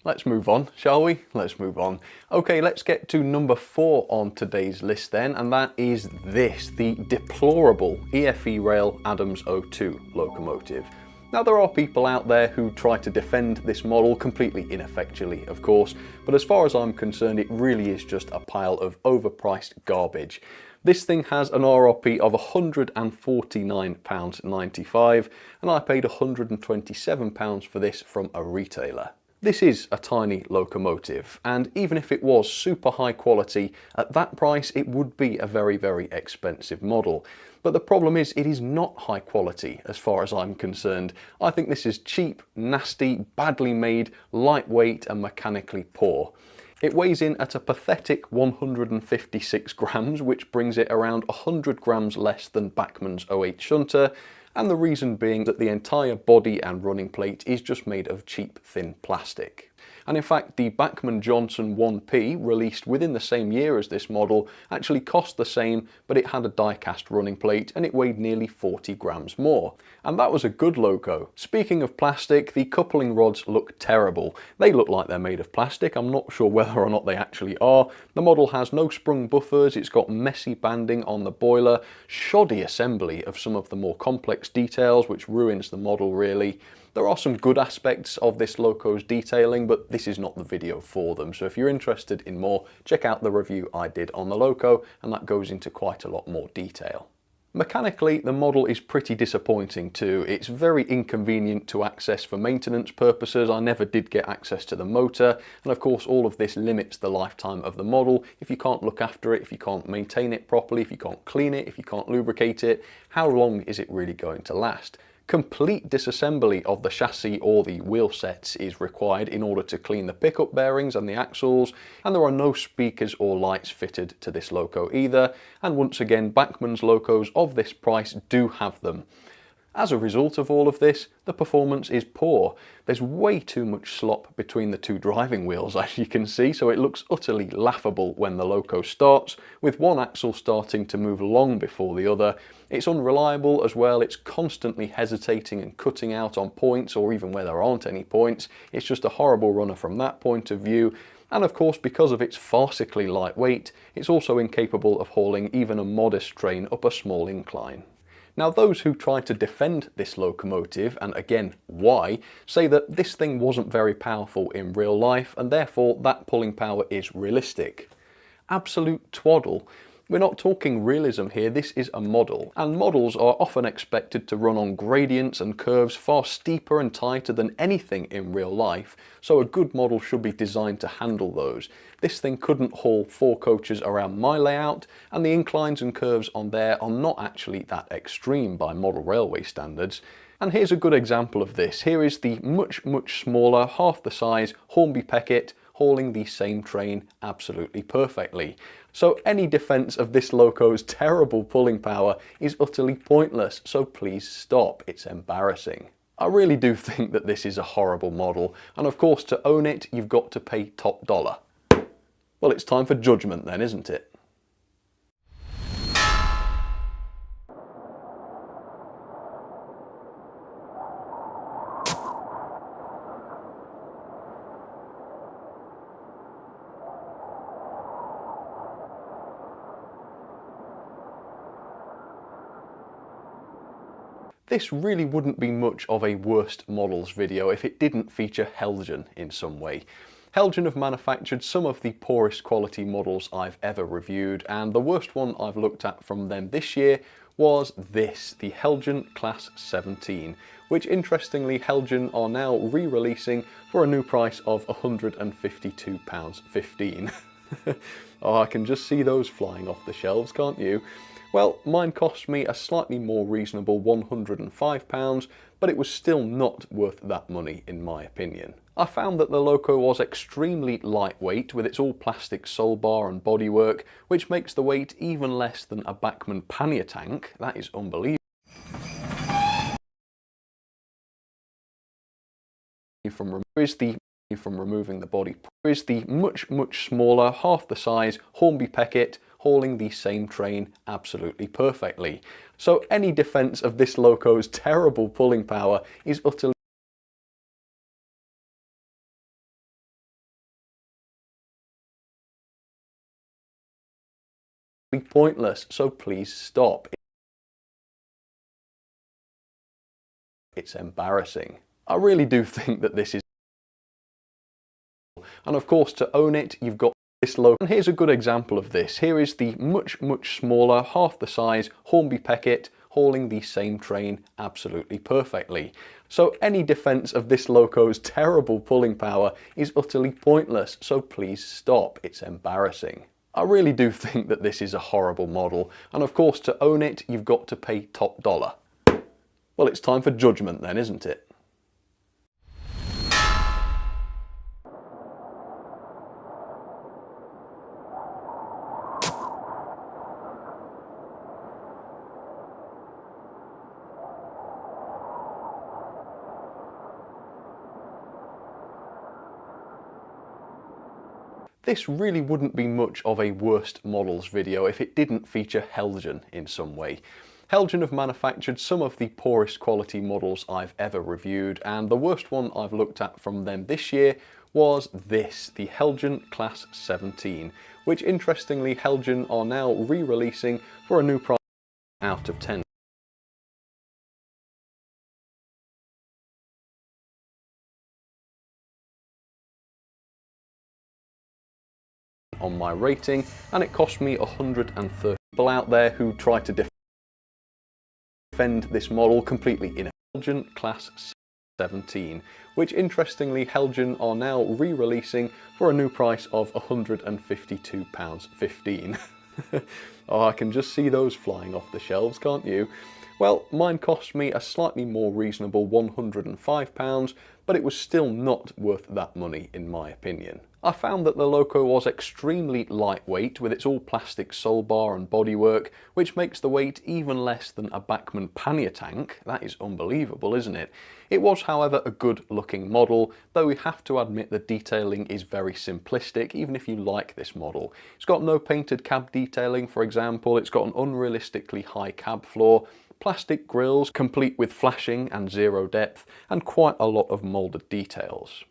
Let's move on, shall we? Let's move on. Okay, let's get to number 4 on today's list then, and that is this, the deplorable EFE Rail Adams 02 locomotive. Now there are people out there who try to defend this model completely ineffectually, of course, but as far as I'm concerned, it really is just a pile of overpriced garbage. This thing has an RRP of £149.95, and I paid £127 for this from a retailer. This is a tiny locomotive, and even if it was super high quality, at that price it would be a very, very expensive model. But the problem is, it is not high quality as far as I'm concerned. I think this is cheap, nasty, badly made, lightweight and mechanically poor. It weighs in at a pathetic 156 grams, which brings it around 100 grams less than Bachmann's 08 shunter, and the reason being that the entire body and running plate is just made of cheap, thin plastic. And in fact, the Bachmann Johnson 1P, released within the same year as this model, actually cost the same, but it had a die-cast running plate and it weighed nearly 40 grams more. And that was a good loco. Speaking of plastic, the coupling rods look terrible. They look like they're made of plastic. I'm not sure whether or not they actually are. The model has no sprung buffers, it's got messy banding on the boiler, shoddy assembly of some of the more complex details, which ruins the model really. There are some good aspects of this loco's detailing, but this is not the video for them. So if you're interested in more, check out the review I did on the loco, and that goes into quite a lot more detail. Mechanically, the model is pretty disappointing too. It's very inconvenient to access for maintenance purposes. I never did get access to the motor, and of course all of this limits the lifetime of the model. If you can't look after it, if you can't maintain it properly, if you can't clean it, if you can't lubricate it, how long is it really going to last? Complete disassembly of the chassis or the wheel sets is required in order to clean the pickup bearings and the axles, and there are no speakers or lights fitted to this loco either, and once again Bachmann's locos of this price do have them. As a result of all of this, the performance is poor. There's way too much slop between the two driving wheels, as you can see, so it looks utterly laughable when the loco starts, with one axle starting to move long before the other. It's unreliable as well, it's constantly hesitating and cutting out on points, or even where there aren't any points. It's just a horrible runner from that point of view. And of course, because of its farcically lightweight, it's also incapable of hauling even a modest train up a small incline. Now, those who try to defend this locomotive, and again, why, say that this thing wasn't very powerful in real life and therefore that pulling power is realistic. Absolute twaddle. We're not talking realism here, this is a model, and models are often expected to run on gradients and curves far steeper and tighter than anything in real life, so a good model should be designed to handle those. This thing couldn't haul 4 coaches around my layout, and the inclines and curves on there are not actually that extreme by model railway standards. And here's a good example of this. Here is the much smaller, half the size Hornby Peckett hauling the same train absolutely perfectly. So any defence of this loco's terrible pulling power is utterly pointless, so please stop, it's embarrassing. I really do think that this is a horrible model, and of course to own it you've got to pay top dollar. Well, it's time for judgment then, isn't it? This really wouldn't be much of a worst models video if it didn't feature Helgen in some way. Helgen have manufactured some of the poorest quality models I've ever reviewed, and the worst one I've looked at from them this year was this, the Helgen Class 17, which interestingly Helgen are now re-releasing for a new price of £152.15. Oh, I can just see those flying off the shelves, can't you? Well, mine cost me a slightly more reasonable £105, but it was still not worth that money in my opinion. I found that the loco was extremely lightweight with its all plastic sole bar and bodywork, which makes the weight even less than a Bachmann pannier tank. That is unbelievable. From removing the body is the much smaller, half the size Hornby Peckett hauling the same train absolutely perfectly. So any defence of this loco's terrible pulling power is utterly pointless, so please stop. It's embarrassing. I really do think that this is, and of course to own it you've got this loco. And here's a good example of this. Here is the much smaller, half the size Hornby Peckett hauling the same train absolutely perfectly. So any defence of this loco's terrible pulling power is utterly pointless, so please stop. It's embarrassing. I really do think that this is a horrible model, and of course to own it you've got to pay top dollar. Well, it's time for judgment then, isn't it? this really wouldn't be much of a worst models video if it didn't feature Helgen in some way. Helgen have manufactured some of the poorest quality models I've ever reviewed, and the worst one I've looked at from them this year was this, the Helgen Class 17, which interestingly Helgen are now re-releasing for a new price out of 10. On my rating, and it cost me 130. People out there who try to defend this model completely in Helgen Class 17, which interestingly Helgen are now re-releasing for a new price of £152.15. Oh, I can just see those flying off the shelves, can't you? Well, mine cost me a slightly more reasonable £105, but it was still not worth that money in my opinion. I found that the Loco was extremely lightweight with its all plastic sole bar and bodywork, which makes the weight even less than a Bachmann pannier tank. That is unbelievable, isn't it? It was, however, a good looking model, though we have to admit the detailing is very simplistic, even if you like this model. It's got no painted cab detailing, for example. It's got an unrealistically high cab floor, plastic grills complete with flashing and zero depth, and quite a lot of moulded details.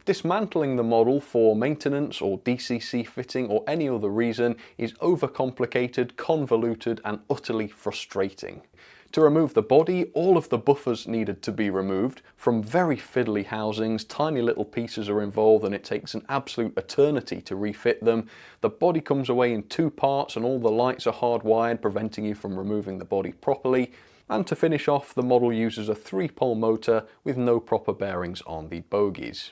Dismantling the model for maintenance or DCC fitting or any other reason is overcomplicated, convoluted and utterly frustrating. To remove the body, all of the buffers needed to be removed from very fiddly housings. Tiny little pieces are involved and it takes an absolute eternity to refit them. The body comes away in 2 parts and all the lights are hardwired, preventing you from removing the body properly. And to finish off, the model uses a 3-pole motor with no proper bearings on the bogies.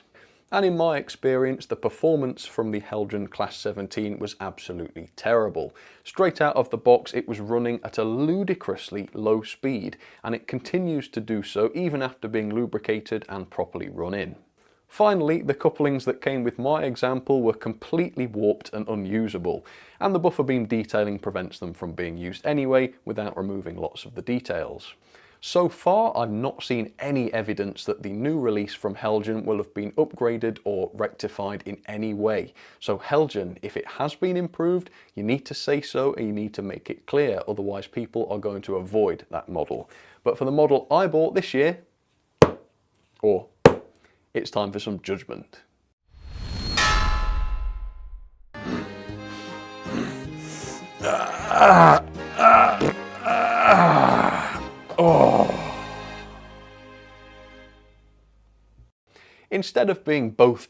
And in my experience, the performance from the Helgen Class 17 was absolutely terrible. Straight out of the box, it was running at a ludicrously low speed, and it continues to do so even after being lubricated and properly run in. Finally, the couplings that came with my example were completely warped and unusable, and the buffer beam detailing prevents them from being used anyway without removing lots of the details. So far, I've not seen any evidence that the new release from Helgen will have been upgraded or rectified in any way. So Helgen, if it has been improved, you need to say so and you need to make it clear, otherwise people are going to avoid that model. But for the model I bought this year, it's time for some judgment. Instead of being both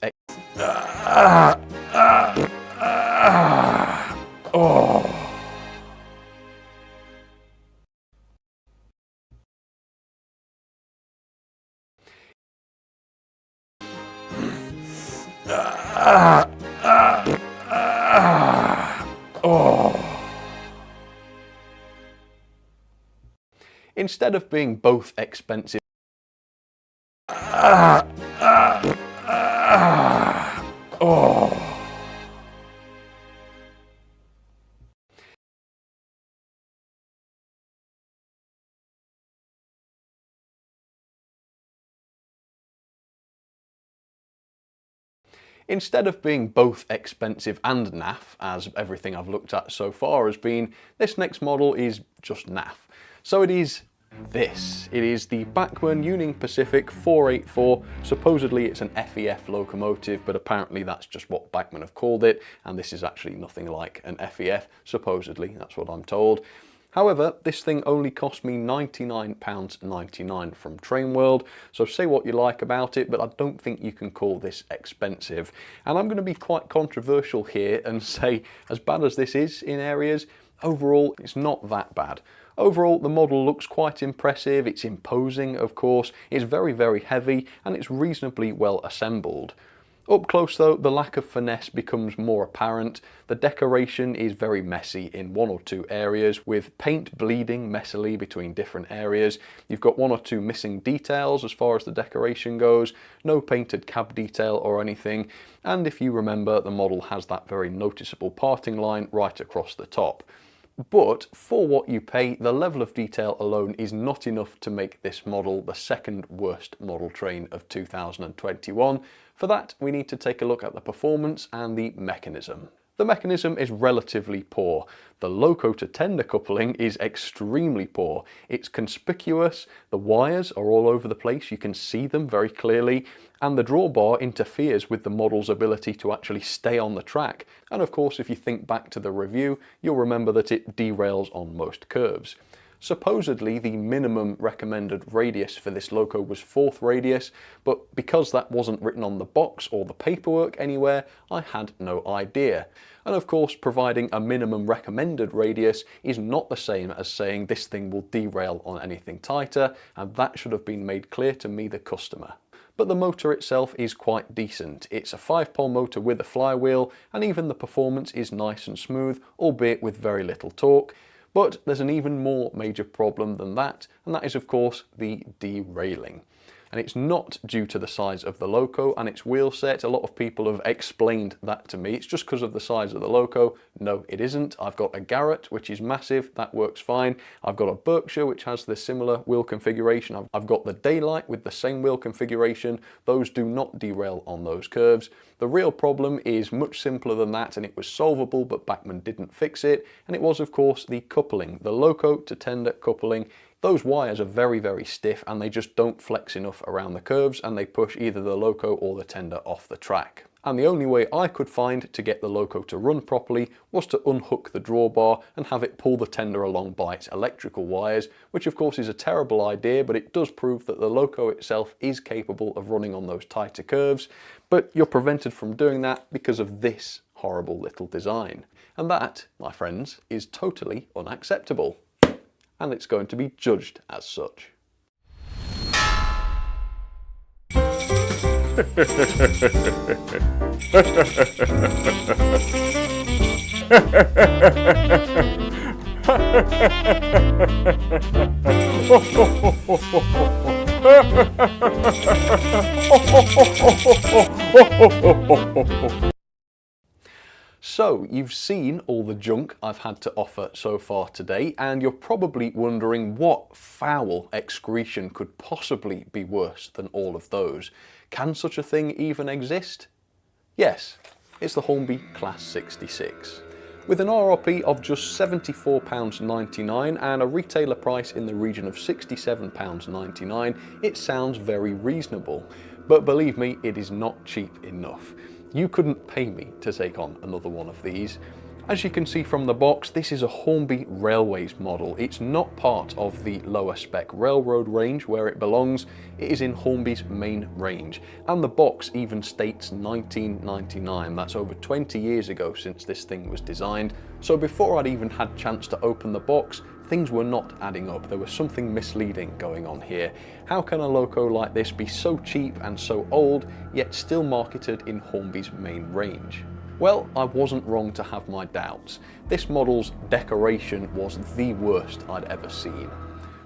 instead of being both expensive Instead of being both expensive and naff, as everything I've looked at so far has been, this next model is just naff. So it is this. It is the Bachmann Union Pacific 484. Supposedly it's an FEF locomotive, but apparently that's just what Bachmann have called it, and this is actually nothing like an FEF, supposedly, that's what I'm told. However, this thing only cost me £99.99 from Trainworld, so say what you like about it, but I don't think you can call this expensive. And I'm going to be quite controversial here and say, as bad as this is in areas, overall it's not that bad. Overall, the model looks quite impressive, it's imposing of course, it's very, very heavy, and it's reasonably well assembled. Up close though, the lack of finesse becomes more apparent. The decoration is very messy in 1 or 2 areas, with paint bleeding messily between different areas. You've got 1 or 2 missing details as far as the decoration goes, no painted cab detail or anything, and if you remember, the model has that very noticeable parting line right across the top. But for what you pay, the level of detail alone is not enough to make this model the second worst model train of 2021. For that, we need to take a look at the performance and the mechanism. The mechanism is relatively poor. The loco to tender coupling is extremely poor. It's conspicuous, the wires are all over the place, you can see them very clearly, and the drawbar interferes with the model's ability to actually stay on the track. And of course, if you think back to the review, you'll remember that it derails on most curves. Supposedly the minimum recommended radius for this loco was 4th radius, but because that wasn't written on the box or the paperwork anywhere, I had no idea. And of course, providing a minimum recommended radius is not the same as saying this thing will derail on anything tighter, and that should have been made clear to me, the customer. But the motor itself is quite decent. It's a 5-pole motor with a flywheel, and even the performance is nice and smooth, albeit with very little torque. But there's an even more major problem than that, and that is of course the derailing. And it's not due to the size of the loco and its wheel set. A lot of people have explained that to me. It's just because of the size of the loco. No, it isn't. I've got a Garrett, which is massive. That works fine. I've got a Berkshire, which has the similar wheel configuration. I've got the Daylight with the same wheel configuration. Those do not derail on those curves. The real problem is much simpler than that, and it was solvable, but Bachmann didn't fix it. And it was, of course, the coupling, the loco to tender coupling. Those wires are very, very stiff, and they just don't flex enough around the curves, and they push either the loco or the tender off the track. And the only way I could find to get the loco to run properly was to unhook the drawbar and have it pull the tender along by its electrical wires, which of course is a terrible idea, but it does prove that the loco itself is capable of running on those tighter curves. But you're prevented from doing that because of this horrible little design. And that, my friends, is totally unacceptable. And it's going to be judged as such. So, you've seen all the junk I've had to offer so far today, and you're probably wondering what foul excretion could possibly be worse than all of those. Can such a thing even exist? Yes, it's the Hornby Class 66. With an RRP of just £74.99 and a retailer price in the region of £67.99, it sounds very reasonable. But believe me, it is not cheap enough. You couldn't pay me to take on another one of these. As you can see from the box, this is a Hornby Railways model. It's not part of the lower spec railroad range where it belongs. It is in Hornby's main range. And the box even states 1999. That's over 20 years ago since this thing was designed. So before I'd even had a chance to open the box, things were not adding up. There was something misleading going on here. How can a loco like this be so cheap and so old, yet still marketed in Hornby's main range? Well, I wasn't wrong to have my doubts. This model's decoration was the worst I'd ever seen.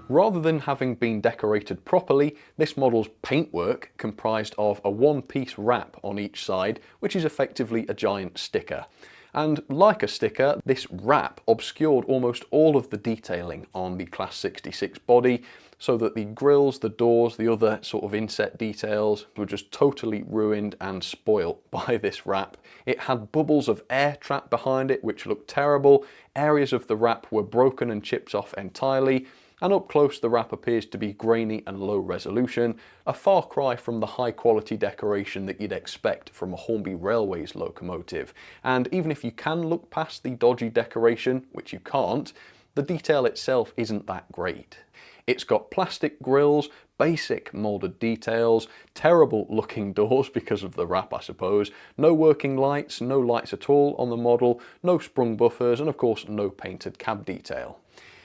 Rather than having been decorated properly, this model's paintwork comprised of a one-piece wrap on each side, which is effectively a giant sticker. And like a sticker, this wrap obscured almost all of the detailing on the Class 66 body, so that the grills, the doors, the other sort of inset details were just totally ruined and spoilt by this wrap. It had bubbles of air trapped behind it, which looked terrible. Areas of the wrap were broken and chipped off entirely. And up close the wrap appears to be grainy and low resolution, a far cry from the high quality decoration that you'd expect from a Hornby Railways locomotive. And even if you can look past the dodgy decoration, which you can't, the detail itself isn't that great. It's got plastic grills, basic moulded details, terrible looking doors because of the wrap I suppose, no working lights, no lights at all on the model, no sprung buffers, and of course no painted cab detail.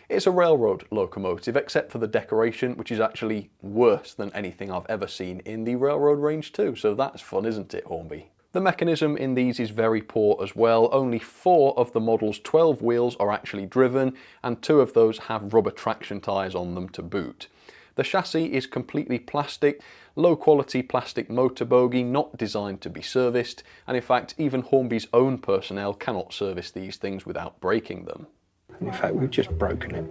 It's a railroad locomotive, except for the decoration, which is actually worse than anything I've ever seen in the railroad range too, so that's fun, isn't it, Hornby? The mechanism in these is very poor as well. Only 4 of the model's 12 wheels are actually driven, and 2 of those have rubber traction tyres on them to boot. The chassis is completely plastic, low quality plastic motor bogie, not designed to be serviced, and in fact even Hornby's own personnel cannot service these things without breaking them. In fact, we've just broken it.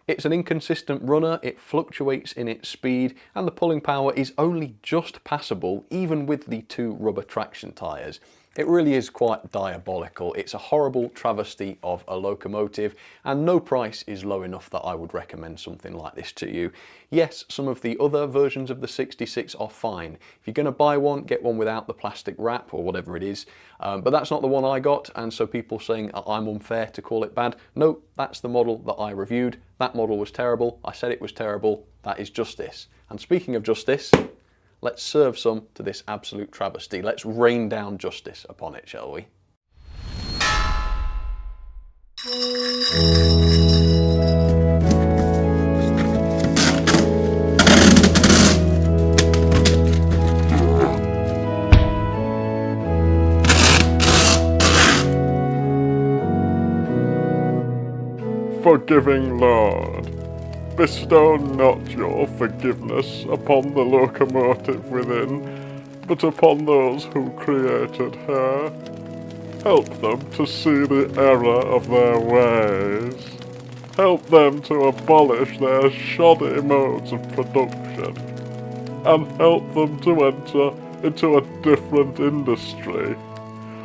It's an inconsistent runner, it fluctuates in its speed, and the pulling power is only just passable even with the two rubber traction tyres. It really is quite diabolical. It's a horrible travesty of a locomotive, and no price is low enough that I would recommend something like this to you. Yes, some of the other versions of the 66 are fine. If you're going to buy one, get one without the plastic wrap or whatever it is, but that's not the one I got, and so people saying I'm unfair to call it bad. No, that's the model that I reviewed. That model was terrible. I said it was terrible. That is justice. And speaking of justice, let's serve some to this absolute travesty. Let's rain down justice upon it, shall we? Forgiving Lord, bestow not your forgiveness upon the locomotive within, but upon those who created her. Help them to see the error of their ways. Help them to abolish their shoddy modes of production, and help them to enter into a different industry,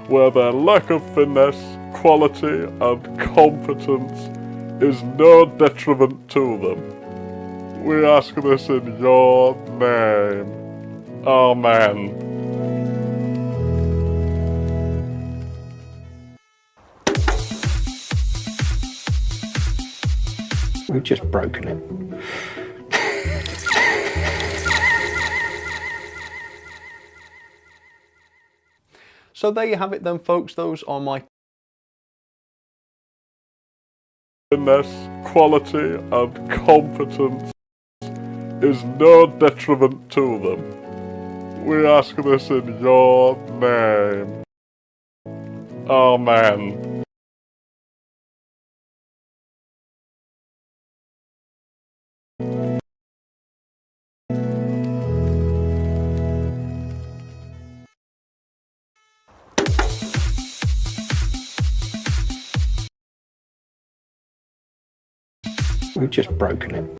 where their lack of finesse, quality, and competence is no detriment to them. We ask this in your name. Amen. We've just broken it. So there you have it then, folks. Those are my Finesse, quality, and competence is no detriment to them. We ask this in your name. Amen. We've just broken it.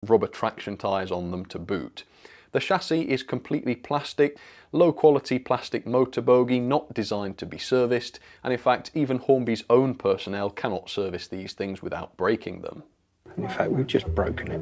Rubber traction tyres on them to boot. The chassis is completely plastic, low quality plastic motor bogie, not designed to be serviced, and in fact even Hornby's own personnel cannot service these things without breaking them. In fact, we've just broken it.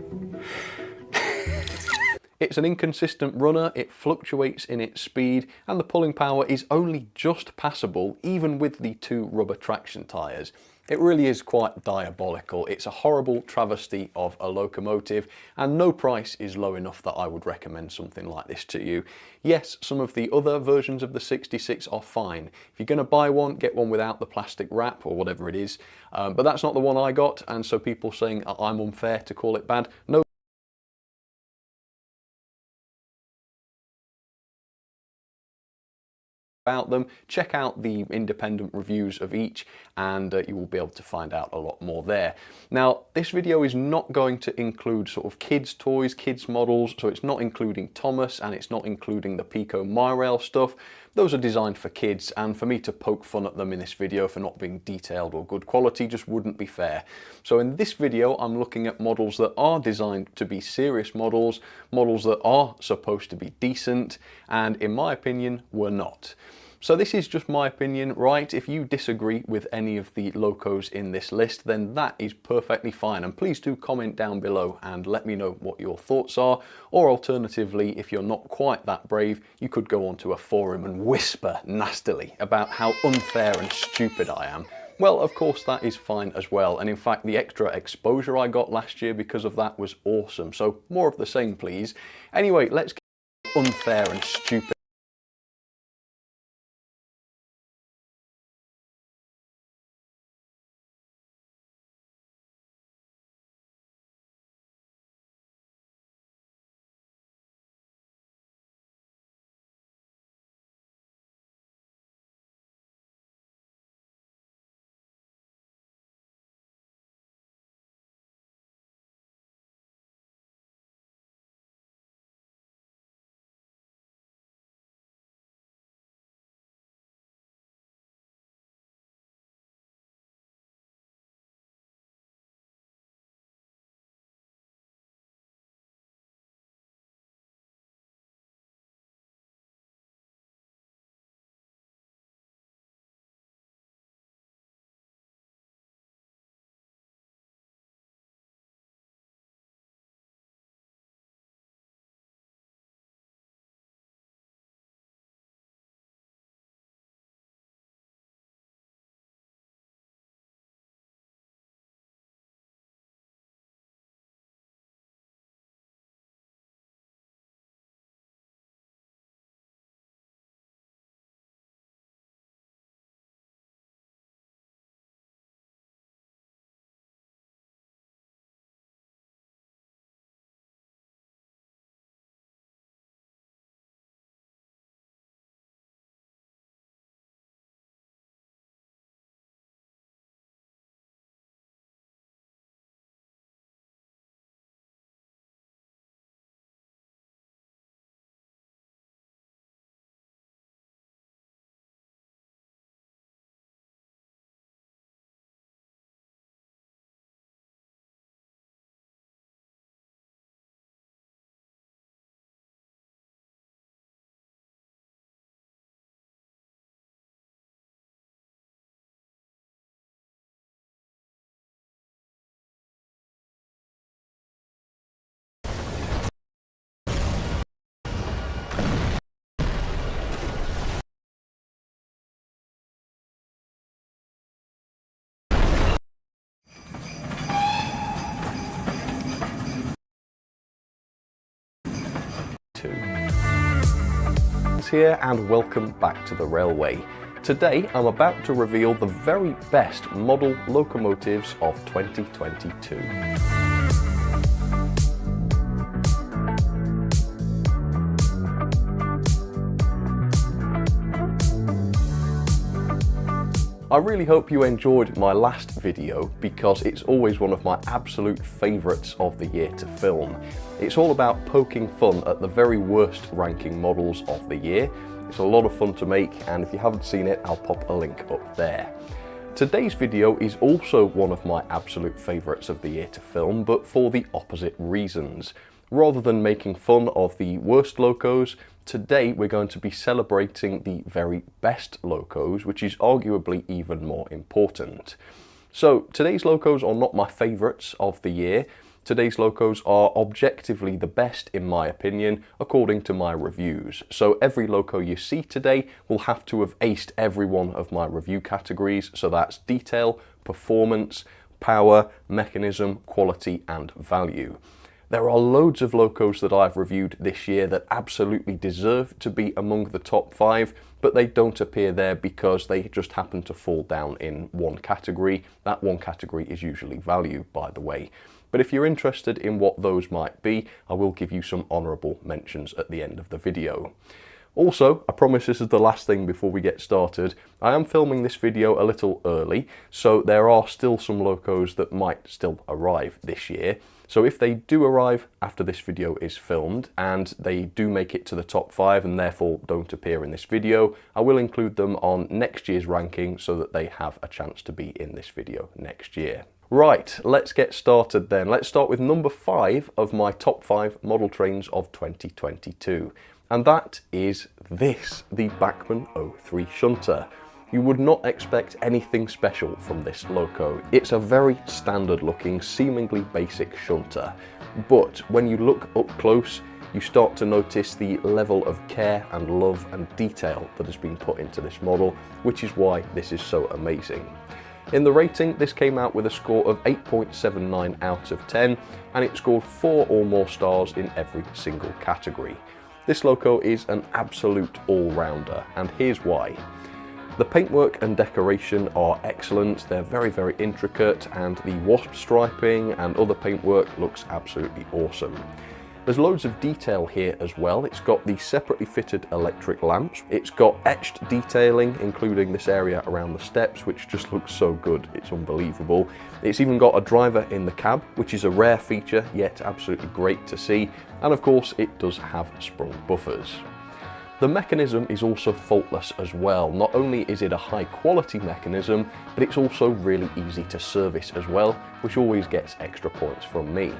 It's an inconsistent runner, it fluctuates in its speed, and the pulling power is only just passable even with the two rubber traction tyres. It really is quite diabolical. It's a horrible travesty of a locomotive, and no price is low enough that I would recommend something like this to you. Yes, some of the other versions of the 66 are fine. If you're going to buy one, get one without the plastic wrap or whatever it is, but that's not the one I got, and so people saying I'm unfair to call it bad. No. About them, check out the independent reviews of each, and you will be able to find out a lot more there. Now, this video is not going to include sort of kids toys, kids models, so it's not including Thomas, and it's not including the Pico MyRail stuff. Those are designed for kids, and for me to poke fun at them in this video for not being detailed or good quality just wouldn't be fair. So in this video, I'm looking at models that are designed to be serious models, models that are supposed to be decent, and in my opinion, were not. So this is just my opinion, right? If you disagree with any of the locos in this list, then that is perfectly fine. And please do comment down below and let me know what your thoughts are. Or alternatively, if you're not quite that brave, you could go onto a forum and whisper nastily about how unfair and stupid I am. Well, of course, that is fine as well. And in fact, the extra exposure I got last year because of that was awesome. So more of the same, please. Anyway, let's get unfair and stupid. 2022. Here and welcome back to the railway. Today I'm about to reveal the very best model locomotives of 2022. I really hope you enjoyed my last video because it's always one of my absolute favourites of the year to film. It's all about poking fun at the very worst ranking models of the year. It's a lot of fun to make, and if you haven't seen it, I'll pop a link up there. Today's video is also one of my absolute favourites of the year to film, but for the opposite reasons. Rather than making fun of the worst locos, today we're going to be celebrating the very best locos, which is arguably even more important. So today's locos are not my favourites of the year. Today's locos are objectively the best in my opinion, according to my reviews. So every loco you see today will have to have aced every one of my review categories. So that's detail, performance, power, mechanism, quality and value. There are loads of locos that I've reviewed this year that absolutely deserve to be among the top 5, but they don't appear there because they just happen to fall down in one category. That one category is usually value, by the way. But if you're interested in what those might be, I will give you some honourable mentions at the end of the video. Also, I promise this is the last thing before we get started, I am filming this video a little early, so there are still some locos that might still arrive this year. So if they do arrive after this video is filmed and they do make it to the top 5 and therefore don't appear in this video, I will include them on next year's ranking so that they have a chance to be in this video next year. Right, let's get started then. Let's start with number 5 of my top 5 model trains of 2022. And that is this, the Bachmann 03 Shunter. You would not expect anything special from this loco. It's a very standard looking, seemingly basic shunter. But when you look up close, you start to notice the level of care and love and detail that has been put into this model, which is why this is so amazing. In the rating, this came out with a score of 8.79 out of 10, and it scored 4 or more stars in every single category. This loco is an absolute all-rounder, and here's why. The paintwork and decoration are excellent, they're very, very intricate, and the wasp striping and other paintwork looks absolutely awesome. There's loads of detail here as well. It's got the separately fitted electric lamps. It's got etched detailing, including this area around the steps, which just looks so good. It's unbelievable. It's even got a driver in the cab, which is a rare feature, yet absolutely great to see. And of course, it does have sprung buffers. The mechanism is also faultless as well. Not only is it a high quality mechanism, but it's also really easy to service as well, which always gets extra points from me.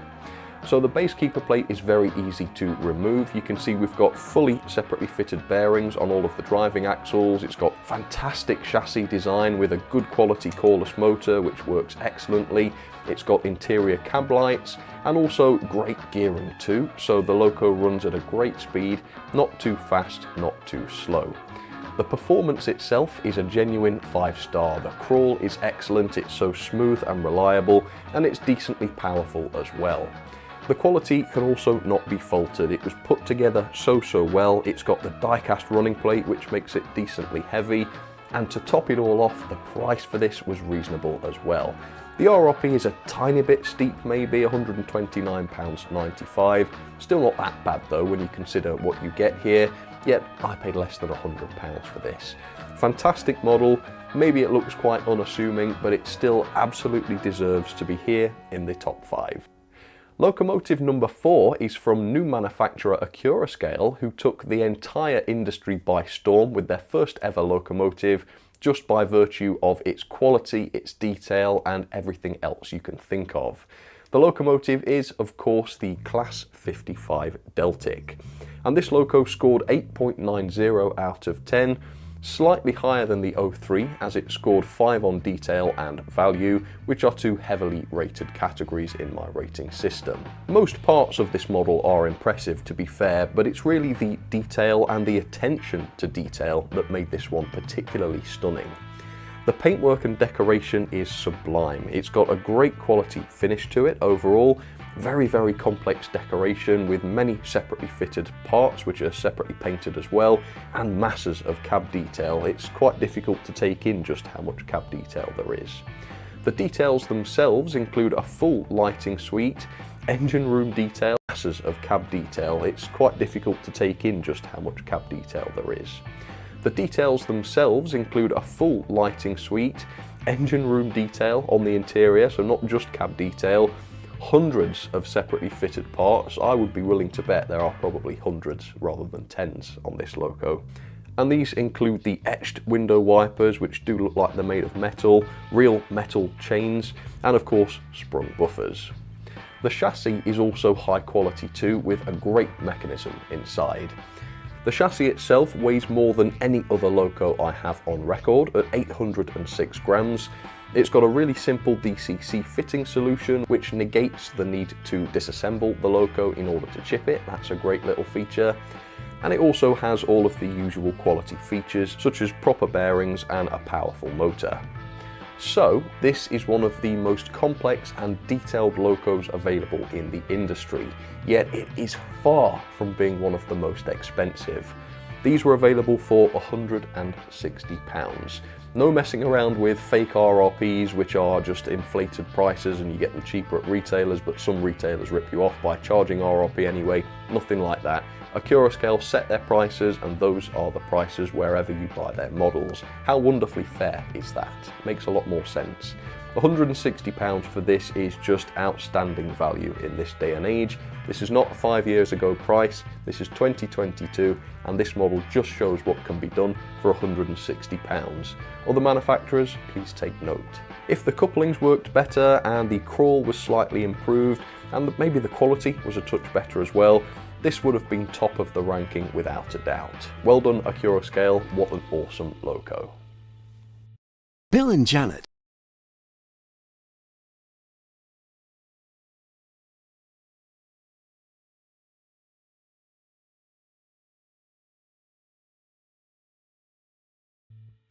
So the base keeper plate is very easy to remove. You can see we've got fully separately fitted bearings on all of the driving axles. It's got fantastic chassis design with a good quality coreless motor which works excellently. It's got interior cab lights and also great gearing too. So the loco runs at a great speed, not too fast, not too slow. The performance itself is a genuine 5-star. The crawl is excellent, it's so smooth and reliable, and it's decently powerful as well. The quality can also not be faulted. It was put together so well. It's got the die-cast running plate, which makes it decently heavy. And to top it all off, the price for this was reasonable as well. The RRP is a tiny bit steep, maybe £129.95. Still not that bad though when you consider what you get here, yet I paid less than £100 for this. Fantastic model, maybe it looks quite unassuming, but it still absolutely deserves to be here in the top 5. Locomotive number 4 is from new manufacturer Accurascale, who took the entire industry by storm with their first ever locomotive just by virtue of its quality, its detail and everything else you can think of. The locomotive is, of course, the Class 55 Deltic. And this loco scored 8.90 out of 10, slightly higher than the 03 as it scored 5 on detail and value, which are 2 heavily rated categories in my rating system. Most parts of this model are impressive to be fair, but it's really the detail and the attention to detail that made this one particularly stunning. The paintwork and decoration is sublime. It's got a great quality finish to it overall, very, very complex decoration with many separately fitted parts which are separately painted as well, and masses of cab detail. It's quite difficult to take in just how much cab detail there is. The details themselves include a full lighting suite, engine room detail, masses of cab detail. It's quite difficult to take in just how much cab detail there is. The details themselves include a full lighting suite, engine room detail on the interior, so not just cab detail, hundreds of separately fitted parts. I would be willing to bet there are probably hundreds rather than tens on this loco. And these include the etched window wipers, which do look like they're made of metal, real metal chains, and of course sprung buffers. The chassis is also high quality too, with a great mechanism inside. The chassis itself weighs more than any other loco I have on record at 806 grams. It's got a really simple DCC fitting solution which negates the need to disassemble the loco in order to chip it. That's a great little feature. And it also has all of the usual quality features such as proper bearings and a powerful motor. So this is one of the most complex and detailed locos available in the industry, yet it is far from being one of the most expensive. These were available for £160. No messing around with fake RRPs, which are just inflated prices and you get them cheaper at retailers, but some retailers rip you off by charging RRP anyway. Nothing like that. Accuroscale set their prices, and those are the prices wherever you buy their models. How wonderfully fair is that? Makes a lot more sense. £160 for this is just outstanding value in this day and age. This is not a 5 years ago price, this is 2022, and this model just shows what can be done for £160. Other manufacturers, please take note. If the couplings worked better and the crawl was slightly improved, and maybe the quality was a touch better as well, this would have been top of the ranking without a doubt. Well done, Accuroscale, what an awesome loco. Bill and Janet.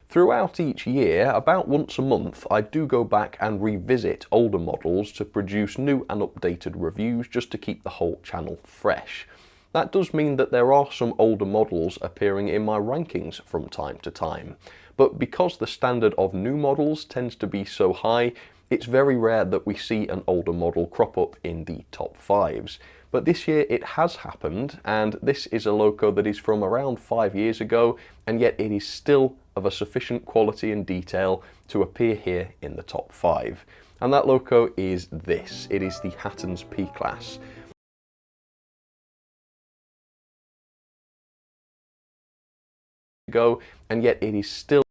Throughout each year, about once a month, I do go back and revisit older models to produce new and updated reviews just to keep the whole channel fresh. That does mean that there are some older models appearing in my rankings from time to time. But because the standard of new models tends to be so high, it's very rare that we see an older model crop up in the top 5s. But this year it has happened, and this is a loco that is from around 5 years ago, and yet it is still of a sufficient quality and detail to appear here in the top 5. And that loco is this. It is the Hatton's P-Class. And yet it is still